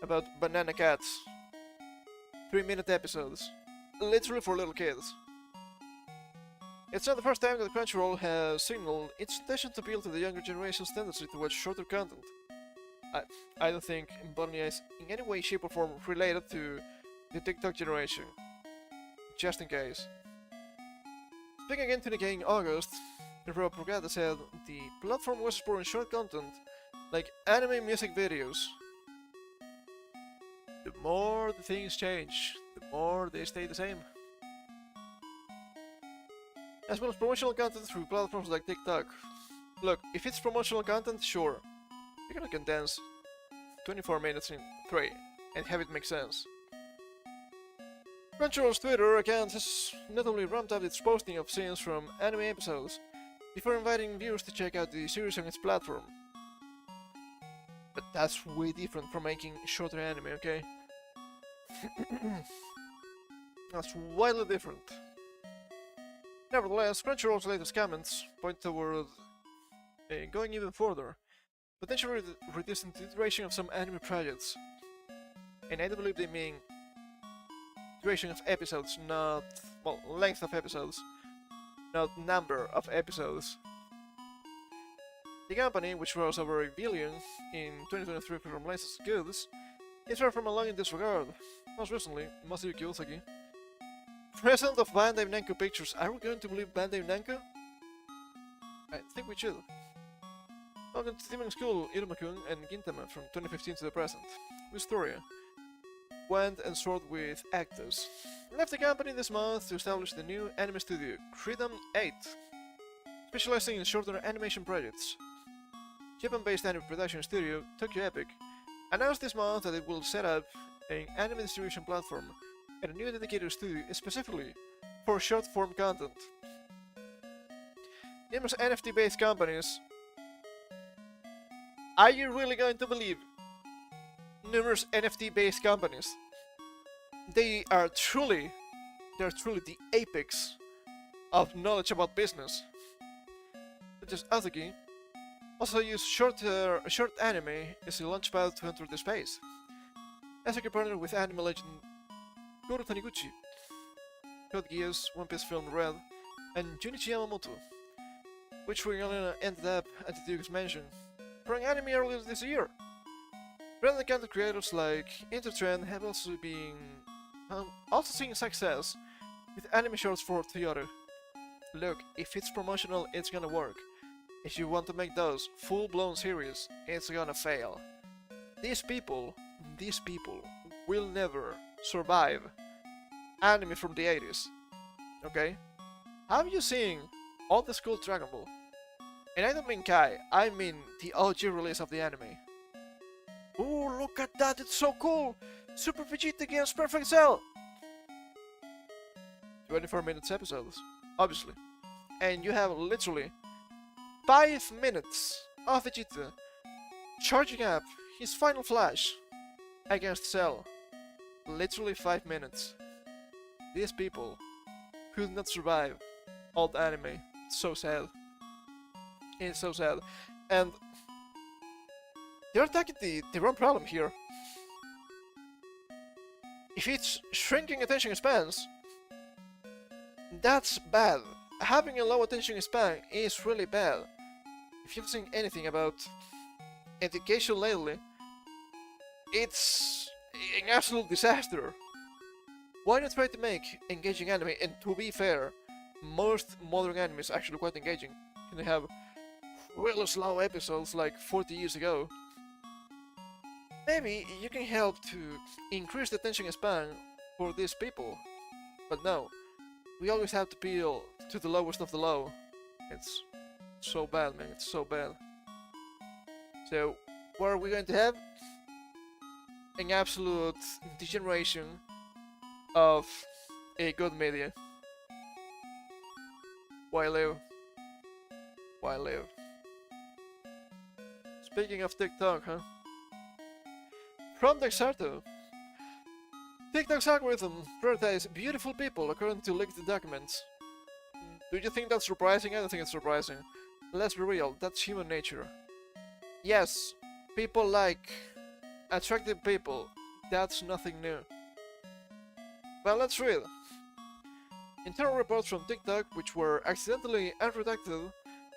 about banana cats. 3-minute episodes. Literally for little kids. It's not the first time that Crunchyroll has signaled its intention to appeal to the younger generation's tendency to watch shorter content. I don't think Bonnie is in any way, shape, or form related to the TikTok generation. Just in case. Speaking again to Nikkei in August, Rob Brugada said the platform was exploring short content like anime music videos. The more the things change, the more they stay the same. As well as promotional content through platforms like TikTok. Look, if it's promotional content, sure. You're gonna condense 24 minutes in 3 and have it make sense. Crunchyroll's Twitter account has notably ramped up its posting of scenes from anime episodes before inviting viewers to check out the series on its platform. But that's way different from making shorter anime, okay? That's wildly different. Nevertheless, Crunchyroll's latest comments point toward going even further, potentially reducing the duration of some anime projects. And I do believe they mean duration of episodes, not, well, length of episodes, not number of episodes. The company, which rose over $1 billion in 2023 from licensed goods, is far from alone in this regard. Most recently, Masayuki Osaki, president of Bandai Namco Pictures. Are we going to believe Bandai Namco? I think we should. Welcome to Demon School, Iruma-kun and Gintama from 2015 to the present. Historia went and soared with actors. Left the company this month to establish the new anime studio, Freedom 8, specializing in shorter animation projects. Japan-based anime production studio, Tokyo Epic, announced this month that it will set up an anime distribution platform and a new dedicated studio specifically for short-form content. Numerous NFT-based companies. Are you really going to believe numerous NFT-based companies? They are truly the apex of knowledge about business. Such as Azuki also use short anime as a launchpad to enter the space. Azuki partnered with anime legend Goro Taniguchi, Code Geass, One Piece film Red, and Junichi Yamamoto, which were gonna ended up at the Duke's mansion for an anime earlier this year. Branded content creators like Intertrend have also seen success with anime shorts for Toyota. Look, if it's promotional, it's gonna work. If you want to make those full-blown series, it's gonna fail. These people will never survive anime from the 80s. Okay? Have you seen all the school Dragon Ball? And I don't mean Kai, I mean the OG release of the anime. Oh, look at that, it's so cool! Super Vegeta against Perfect Cell! 24 minutes episodes, obviously. And you have literally 5 minutes of Vegeta charging up his final flash against Cell. Literally 5 minutes. These people could not survive old anime. It's so sad. It's so sad. And they're attacking the wrong problem here. If it's shrinking attention spans, that's bad. Having a low attention span is really bad. If you've seen anything about education lately, it's an absolute disaster. Why not try to make engaging anime? And to be fair, most modern anime is actually quite engaging. And they have really slow episodes like 40 years ago. Maybe you can help to increase the attention span for these people. But no, we always have to appeal to the lowest of the low. It's so bad, man, it's so bad. So, what are we going to have? An absolute degeneration of a good media. Why live? Why live? Speaking of TikTok, huh? From Dexarto. TikTok's algorithm prioritizes beautiful people according to leaked documents. Do you think that's surprising? I don't think it's surprising. Let's be real, that's human nature. Yes, people like attractive people. That's nothing new. Well, let's read. Internal reports from TikTok, which were accidentally unredacted,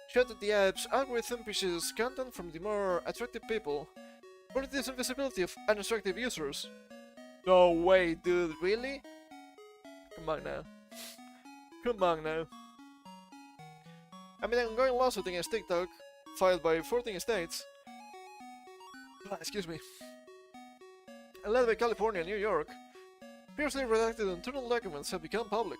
showed that the app's algorithm pushes content from the more attractive people, but it is invisibility of unattractive users. No way, dude, really? Come on now. Come on now. I mean, an ongoing lawsuit against TikTok, filed by 14 states, excuse me, and led by California and New York, previously redacted internal documents have become public.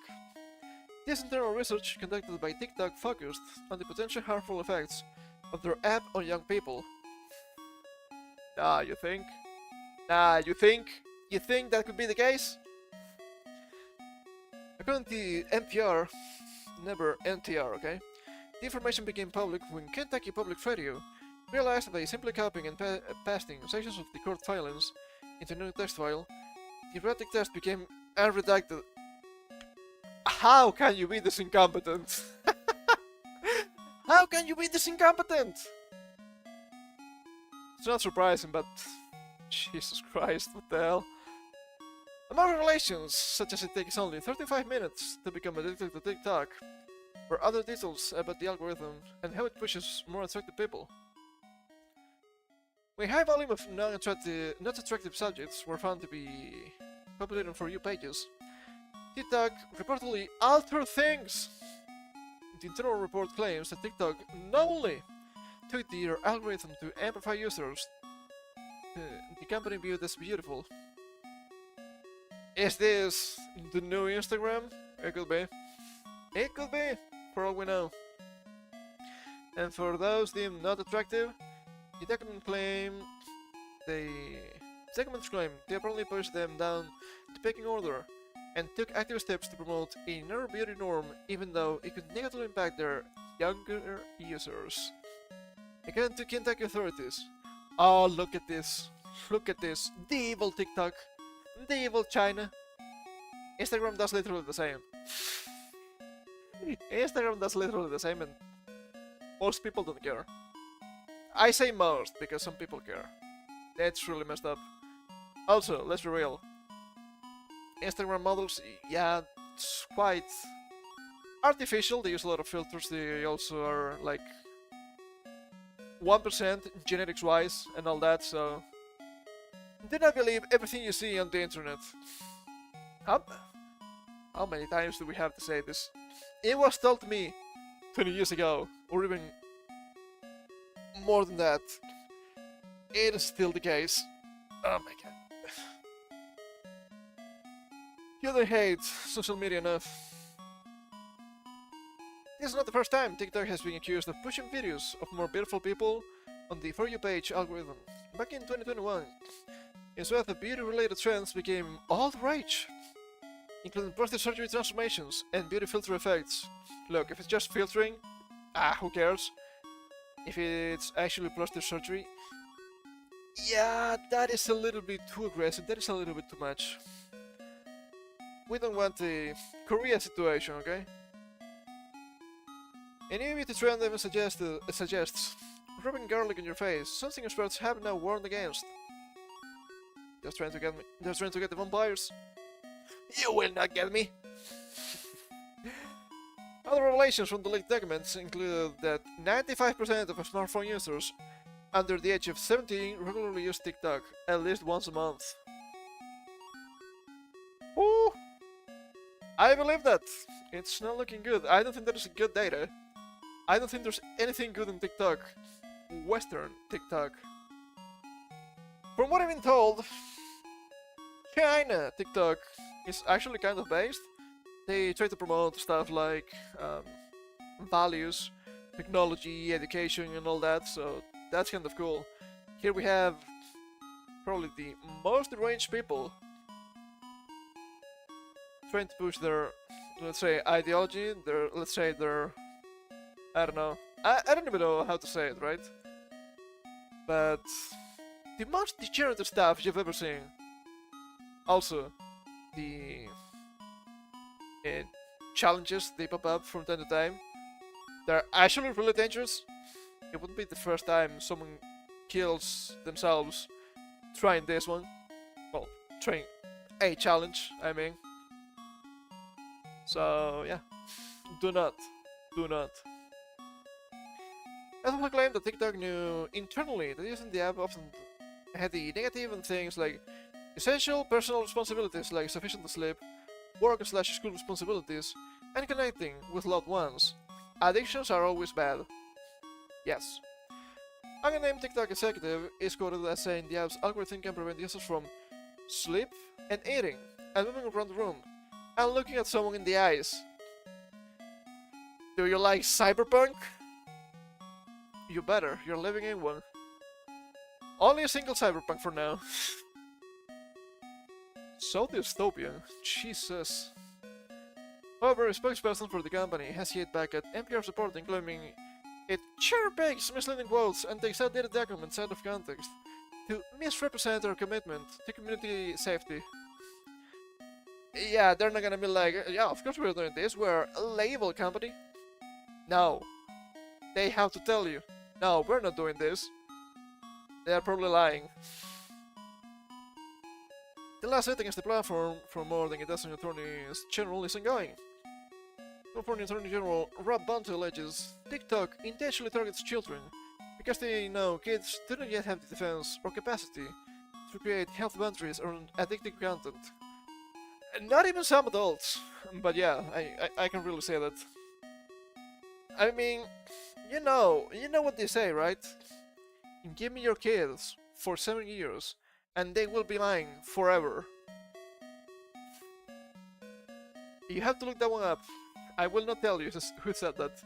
This internal research conducted by TikTok focused on the potential harmful effects of their app on young people. You think? You think? You think that could be the case? According to NPR, never NTR, okay? The information became public when Kentucky Public Radio realized that by simply copying and pasting sections of the court filings into a new text file, the erratic text became unredacted. How can you be this incompetent? How can you be this incompetent? It's not surprising, but Jesus Christ, what the hell? Among revelations, such as it takes only 35 minutes to become addicted to TikTok, or other details about the algorithm and how it pushes more attractive people. When a high volume of not attractive subjects were found to be populating For You pages, TikTok reportedly altered things. The internal report claims that TikTok not only took their algorithm to amplify users the company viewed as beautiful. Is this the new Instagram? It could be. It could be, for all we know. And for those deemed not attractive, the documents claim they apparently pushed them down the pecking order and took active steps to promote a narrow beauty norm, even though it could negatively impact their younger users. According to Kentucky authorities, oh, look at this, the evil TikTok, the evil China. Instagram does literally the same. Instagram does literally the same, and most people don't care. I say most, because some people care. That's really messed up. Also, let's be real. Instagram models, yeah, it's quite artificial. They use a lot of filters. They also are like 1% genetics wise and all that, so do not believe everything you see on the internet. How many times do we have to say this? It was told to me 20 years ago, or even more than that. It is still the case. Oh my god. You don't hate social media enough. This is not the first time TikTok has been accused of pushing videos of more beautiful people on the For You page algorithm. Back in 2021, in sweat of beauty-related trends became all the rage, including plastic surgery transformations and beauty filter effects. Look, if it's just filtering, who cares? If it's actually plastic surgery, yeah, that is a little bit too aggressive, that is a little bit too much. We don't want the Korea situation, okay? A new beauty trend even suggests rubbing garlic in your face, something experts have now warned against. Just trying to get me. Just trying to get the vampires. You will not get me! Other revelations from the leaked documents included that 95% of smartphone users under the age of 17 regularly use TikTok at least once a month. Ooh! I believe that! It's not looking good. I don't think that is good data. I don't think there's anything good in TikTok. Western TikTok. From what I've been told, China TikTok is actually kind of based. They try to promote stuff like values, technology, education, and all that, so that's kind of cool. Here we have probably the most deranged people trying to push their, let's say, ideology, their I don't know. I don't even know how to say it, right? But the most degenerative stuff you've ever seen. Also, the challenges they pop up from time to time. They're actually really dangerous. It wouldn't be the first time someone kills themselves trying this one. Well, trying a challenge, I mean. So yeah, do not, do not. As we claim that TikTok knew internally that using the app often had the negative and things like essential personal responsibilities like sufficient sleep, work/school responsibilities, and connecting with loved ones. Addictions are always bad. Yes. A unnamed TikTok executive is quoted as saying the app's algorithm can prevent users from sleep and eating and moving around the room and looking at someone in the eyes. Do you like cyberpunk? You better, you're living in one. Only a single cyberpunk for now. So dystopian, Jesus. However, a spokesperson for the company has hit back at NPR's reporting, claiming it cherry-picks misleading quotes and takes outdated documents out of context to misrepresent our commitment to community safety. Yeah, they're not gonna be like, yeah, of course we're doing this, we're a label company. No. They have to tell you, no, we're not doing this. They're probably lying. The last sitting against the platform for more than a dozen attorneys general is ongoing. California Attorney General Rob Bonta alleges TikTok intentionally targets children because they know kids do not yet have the defense or capacity to create health boundaries around addictive content. Not even some adults, but yeah, I can really say that. I mean, you know what they say, right? Give me your kids for 7 years, and they will be mine forever. You have to look that one up. I will not tell you who said that.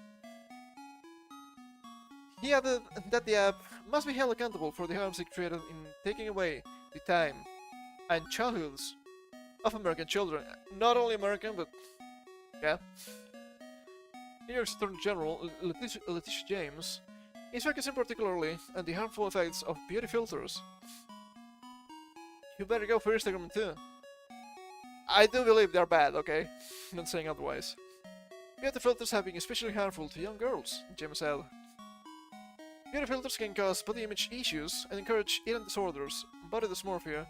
He added that the app must be held accountable for the harms it created in taking away the time and childhoods of American children. Not only American, but yeah. New York's Attorney General Letitia James is focusing particularly on the harmful effects of beauty filters. You better go for Instagram too. I do believe they're bad, okay? Not saying otherwise. Beauty filters have been especially harmful to young girls, James said. Beauty filters can cause body image issues and encourage eating disorders, body dysmorphia,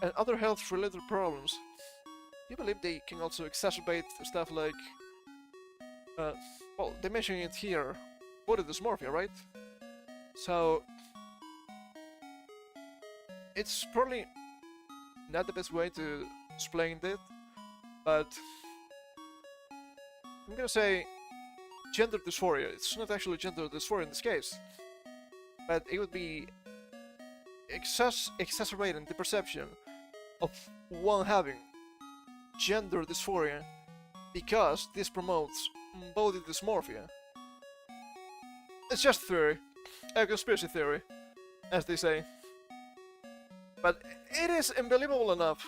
and other health-related problems. Do you believe they can also exacerbate stuff like... well, they mention it here, body dysmorphia, right? So... it's probably not the best way to explain it, but... I'm gonna say gender dysphoria. It's not actually gender dysphoria in this case, but it would be exacerbating the perception of one having gender dysphoria because this promotes body dysmorphia. It's just theory, a conspiracy theory, as they say. But it is unbelievable enough.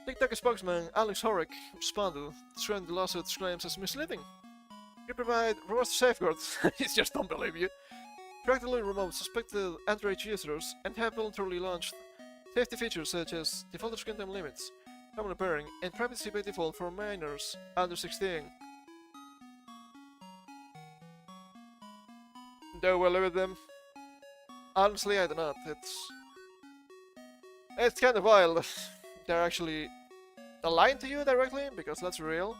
TikTok spokesman Alex Horrick responded, describing the lawsuit's claims as misleading. You provide robust safeguards, he just don't believe you, to actively remove suspected underage users, and have voluntarily launched safety features such as default screen time limits, family pairing, and privacy by default for minors under 16. Do we believe them? Honestly, I do not. It's kind of wild. They're actually lying to you directly, because let's be real.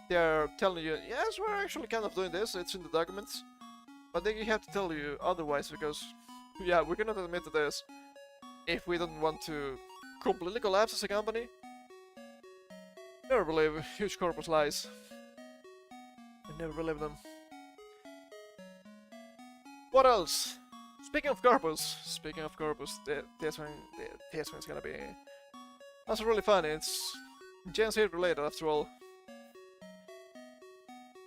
They're telling you, yes, we're actually kind of doing this, it's in the documents. But they have to tell you otherwise, because, yeah, we cannot admit to this if we don't want to completely collapse as a company. Never believe huge corporate lies. I never believe them. What else? Speaking of corpus, this one's gonna be... That's really funny, it's Gen Z related after all.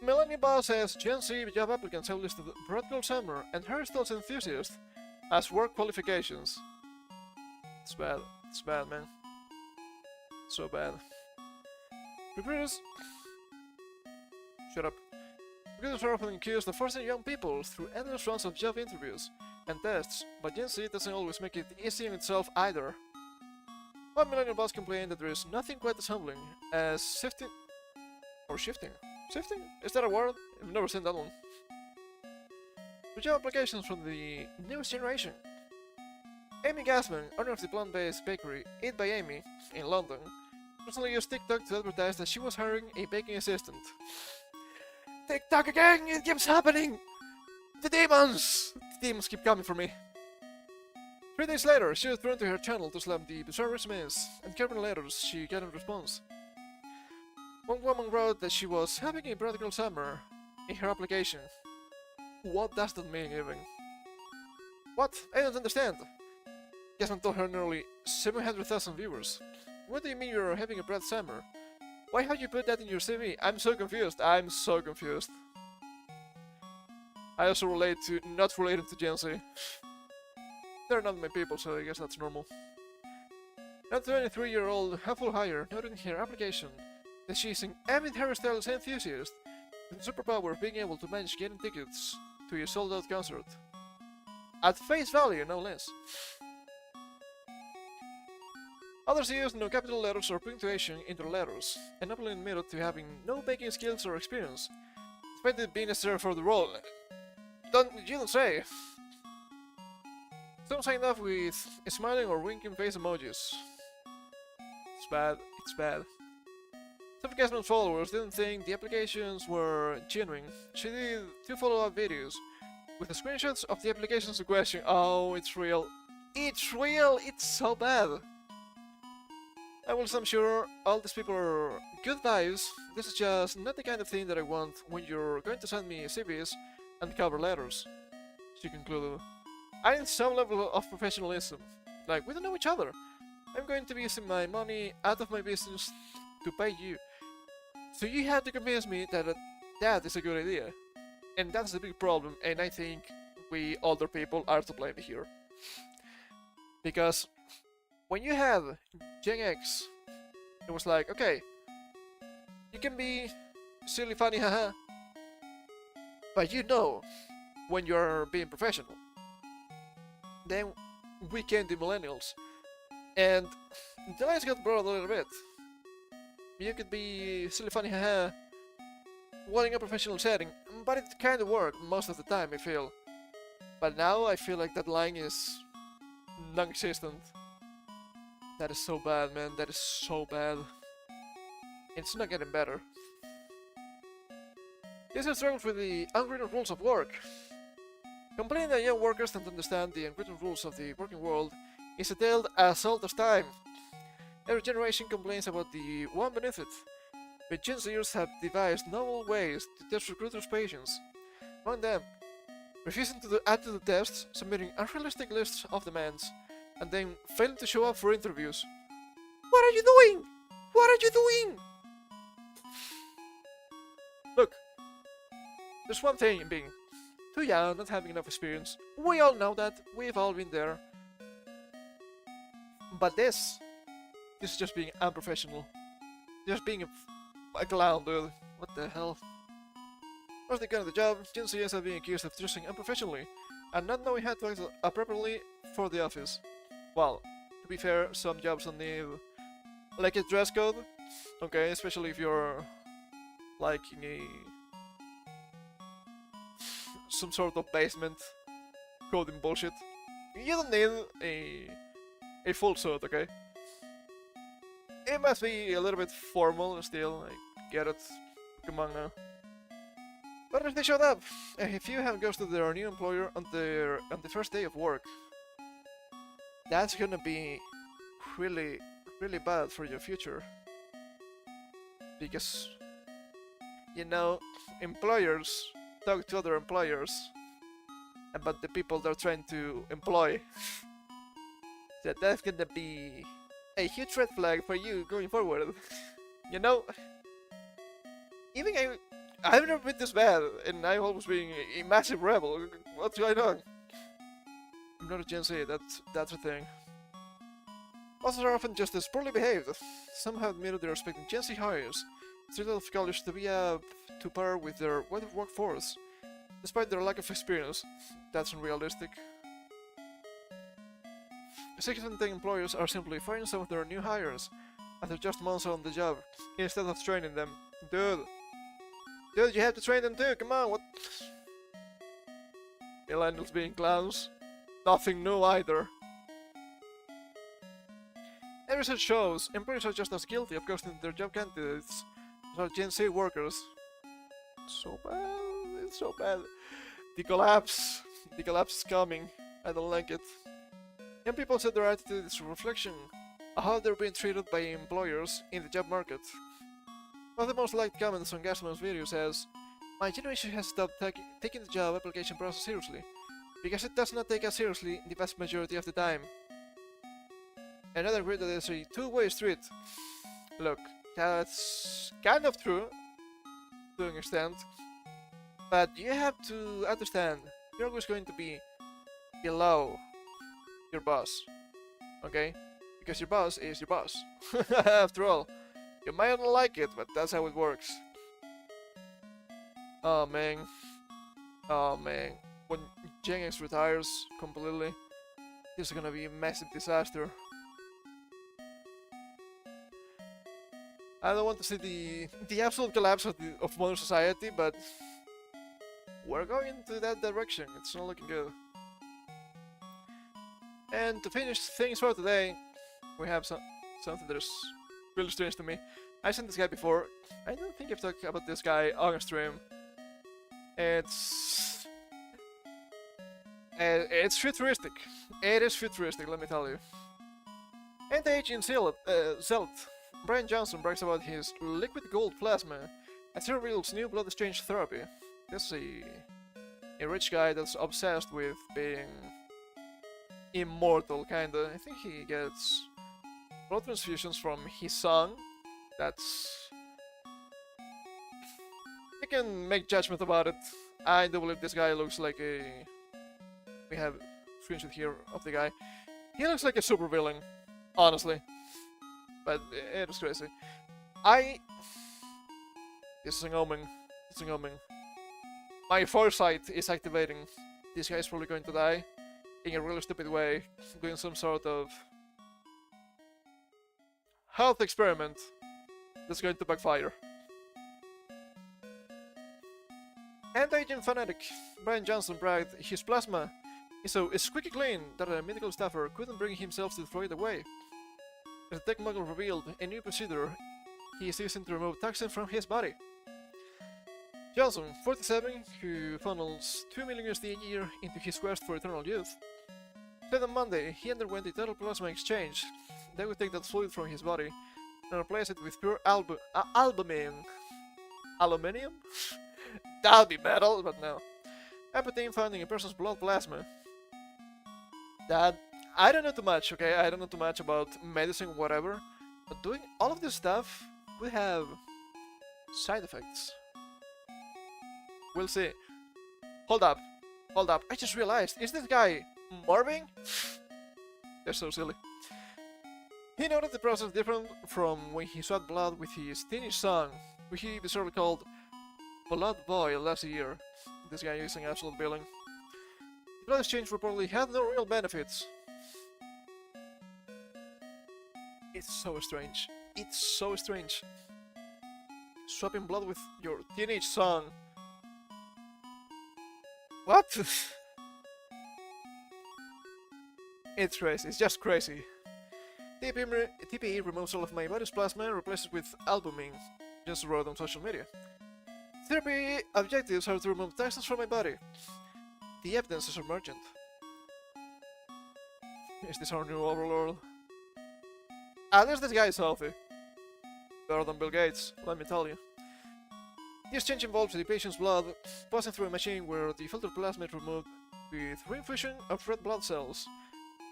Melanie Ball says Gen Z job applicants have listed broad girl summer and hairstyles enthusiast as work qualifications. It's bad man. So bad. Recruiters... Shut up. Recruiters are often accused of forcing young people through endless rounds of job interviews and tests, but Gen Z doesn't always make it easy in itself either. One millennial boss complained that there is nothing quite as humbling as shifting... Shifting? Is that a word? I've never seen that one. The job applications from the newest generation. Amy Gassman, owner of the plant-based bakery Eat by Amy in London, Recently used TikTok to advertise that she was hiring a baking assistant. TikTok again! It keeps happening! The demons! The demons keep coming for me. 3 days later, she returned to her channel to slam the bizarre resumes and carbon letters she got in response. One woman wrote that she was having a practical summer in her application. What does that mean, even? What? I don't understand. Jasmine told her nearly 700,000 viewers. What do you mean you're having a bad summer? Why have you put that in your CV? I'm so confused. I'm so confused. I also relate to not related to Gen Z. They're not my people, so I guess that's normal. A 23-year-old helpful hire noted in her application that she's an avid hairstyles enthusiast with the superpower of being able to manage getting tickets to a sold-out concert. At face value, no less. Others used no capital letters or punctuation in their letters, enabling admitted to having no baking skills or experience, despite it being necessary for the role. You don't say. Some signed off with smiling or winking face emojis. It's bad, it's bad. Some of Gasman's followers didn't think the applications were genuine. She did 2 follow-up videos with the screenshots of the applications in question. Oh, it's real. It's real! It's so bad! I'm sure all these people are good vibes. This is just not the kind of thing that I want when you're going to send me CVs and cover letters. She concluded. I need some level of professionalism. Like, we don't know each other. I'm going to be using my money out of my business to pay you. So you have to convince me that that is a good idea. And that's the big problem, and I think we older people are to blame here. Because when you have Gen X, it was like, okay, you can be silly, funny, haha, but you know when you're being professional. Then we came to millennials, and the lines got broad a little bit. You could be silly, funny, haha, wanting a professional setting, but it kind of worked most of the time, I feel. But now I feel like that line is non-existent. That is so bad, man. That is so bad. It's not getting better. This is struggles with the unwritten rules of work. Complaining that young workers don't understand the unwritten rules of the working world is a tale as old as time. Every generation complains about the one beneath it, but Gen Zers have devised novel ways to test recruiters' patience. Among them, refusing to add to the tests, submitting unrealistic lists of demands, and then failing to show up for interviews. What are you doing? What are you doing? Look, there's one thing in being too young, not having enough experience. We all know that. We've all been there. But this is just being unprofessional. Just being a clown, dude. What the hell? Once they got the job, Gen Zers are being accused of dressing unprofessionally and not knowing how to act appropriately for the office. Well, to be fair, some jobs don't need like a dress code. Okay, especially if you're like in a some sort of basement coding bullshit. You don't need a full suit, okay? It must be a little bit formal still, I get it. Come on now. But if they showed up, if you have ghosted their new employer on the first day of work, that's gonna be really, really bad for your future. Because, you know, employers talk to other employers about the people they're trying to employ. So that's gonna be a huge red flag for you going forward. You know, even I've never been this bad, and I've always been a massive rebel. What's going on? I'm not a Gen Z, that's a thing. Bosses are often just as poorly behaved. Some have admitted they're expecting Gen Z hires straight out of college to be up to par with their wider workforce, despite their lack of experience. That's unrealistic. Executive employers are simply firing some of their new hires after just months on the job, instead of training them. Dude, you have to train them too, come on, what? Millennials being clowns. Nothing new either. research shows employers are just as guilty of ghosting their job candidates as our Gen Z workers. So bad, it's so bad. The collapse is coming. I don't like it. Young people said their attitude is a reflection of how they're being treated by employers in the job market. One of the most liked comments on Gasman's video says, "My generation has stopped taking the job application process seriously, because it does not take us seriously the vast majority of the time." Another agreed that it's a two-way street. Look, that's kind of true, to an extent, but you have to understand, you're always going to be below your boss, okay? Because your boss is your boss. After all, you might not like it, but that's how it works. Oh man. Oh man. When Gen X retires completely, this is gonna be a massive disaster. I don't want to see the absolute collapse of modern society, but we're going into that direction. It's not looking good. And to finish things for today, we have something that is really strange to me. I've seen this guy before. I don't think I've talked about this guy on stream. It's futuristic. It is futuristic, let me tell you. Anti-aging zealot Brian Johnson brags about his liquid gold plasma as he reveals new blood exchange therapy. This is a rich guy that's obsessed with being immortal, kinda. I think he gets blood transfusions from his son. That's... You can make judgment about it. I do believe this guy looks like a... We have a screenshot here of the guy. He looks like a super villain, honestly. But it is crazy. This is an omen. It's an omen. My foresight is activating. This guy is probably going to die in a really stupid way, doing some sort of health experiment that's going to backfire. Anti-aging fanatic Brian Johnson bragged his plasma is so squeaky clean that a medical staffer couldn't bring himself to throw it away. The tech mogul revealed a new procedure he is using to remove toxins from his body. Johnson, 47, who funnels $2 million USD a year into his quest for eternal youth, said on Monday he underwent a total plasma exchange that would take that fluid from his body and replace it with pure albumin. Aluminium? That'll be metal, but no. Apatine finding a person's blood plasma. That... I don't know too much, okay? I don't know too much about medicine, whatever. But doing all of this stuff could have side effects. We'll see. Hold up. Hold up. I just realized, is this guy morbing? They're so silly. He noted the process different from when he swapped blood with his teenage son, who he bizarrely called Blood Boy last year. This guy using absolute billing. The blood exchange reportedly had no real benefits. It's so strange. It's so strange. Swapping blood with your teenage son. What? It's crazy. It's just crazy. TPE removes all of my body's plasma and replaces it with albumin. Just wrote on social media. Therapy objectives are to remove toxins from my body. The evidence is emergent. Is this our new overlord? At least this guy is healthy. Better than Bill Gates, let me tell you. The exchange involves the patient's blood passing through a machine where the filtered plasma is removed with reinfusion of red blood cells,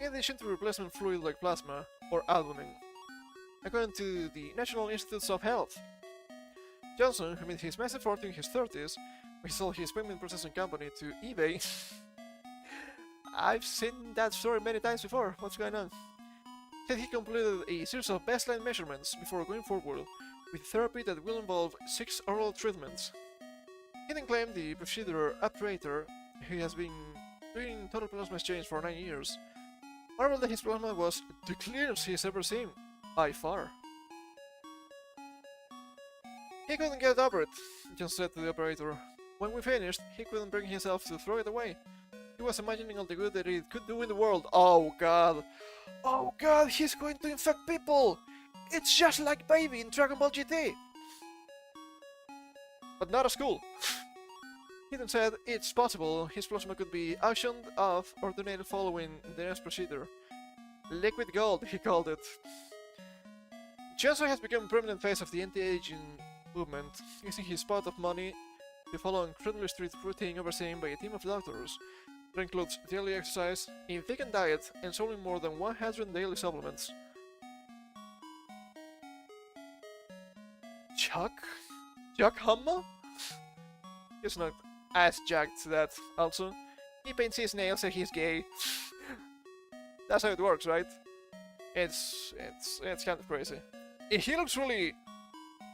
in addition to replacement fluid like plasma or albumin, according to the National Institutes of Health. Johnson, who made his massive fortune in his 30s, when he sold his payment processing company to eBay. I've seen that story many times before. What's going on? Said he completed a series of baseline measurements before going forward with therapy that will involve 6 oral treatments. He then claimed the procedure operator, who has been doing total plasma exchange for 9 years, marveled that his plasma was the clearest he's ever seen, by far. He couldn't get over it, John said to the operator. When we finished, he couldn't bring himself to throw it away. He was imagining all the good that it could do in the world. Oh god. Oh god, he's going to infect people! It's just like Baby in Dragon Ball GT! But not a school. He then said it's possible his plasma could be auctioned off or donated following the next procedure. Liquid gold, he called it. Chancellor has become a permanent face of the anti-aging movement, using his pot of money to follow an incredibly strict routine overseen by a team of doctors that includes daily exercise, a vegan diet, and selling more than 100 daily supplements. Chuck Humma? He's not as jacked to that, also. He paints his nails and he's gay. That's how it works, right? It's kind of crazy. He looks really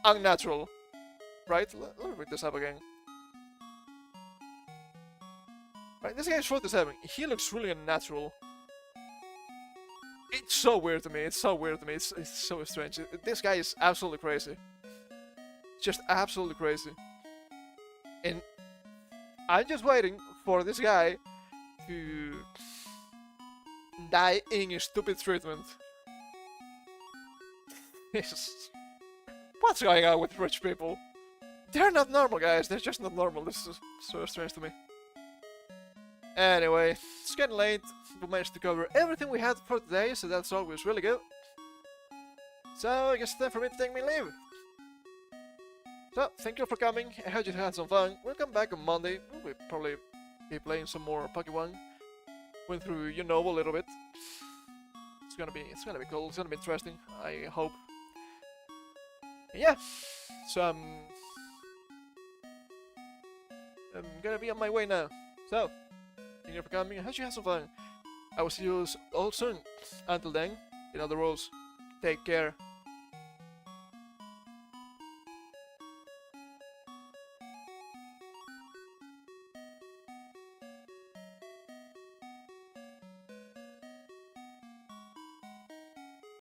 unnatural, right? Let me pick this up again. Right, this guy's 47. He looks really unnatural. It's so weird to me. It's so weird to me. It's so strange. This guy is absolutely crazy. Just absolutely crazy. And I'm just waiting for this guy to die in a stupid treatment. What's going on with rich people? They're not normal, guys. They're just not normal. This is so strange to me. Anyway, it's getting late. We managed to cover everything we had for today, so that's always really good. So, I guess it's time for me to take my leave. So, thank you for coming. I hope you had some fun. We'll come back on Monday. We'll probably be playing some more Pokemon. Went through a little bit. It's gonna be cool. It's gonna be interesting. I hope. And yeah. So I'm gonna be on my way now. So, thank you for coming. I hope you had some fun. I will see you all soon. Until then, in other words, take care.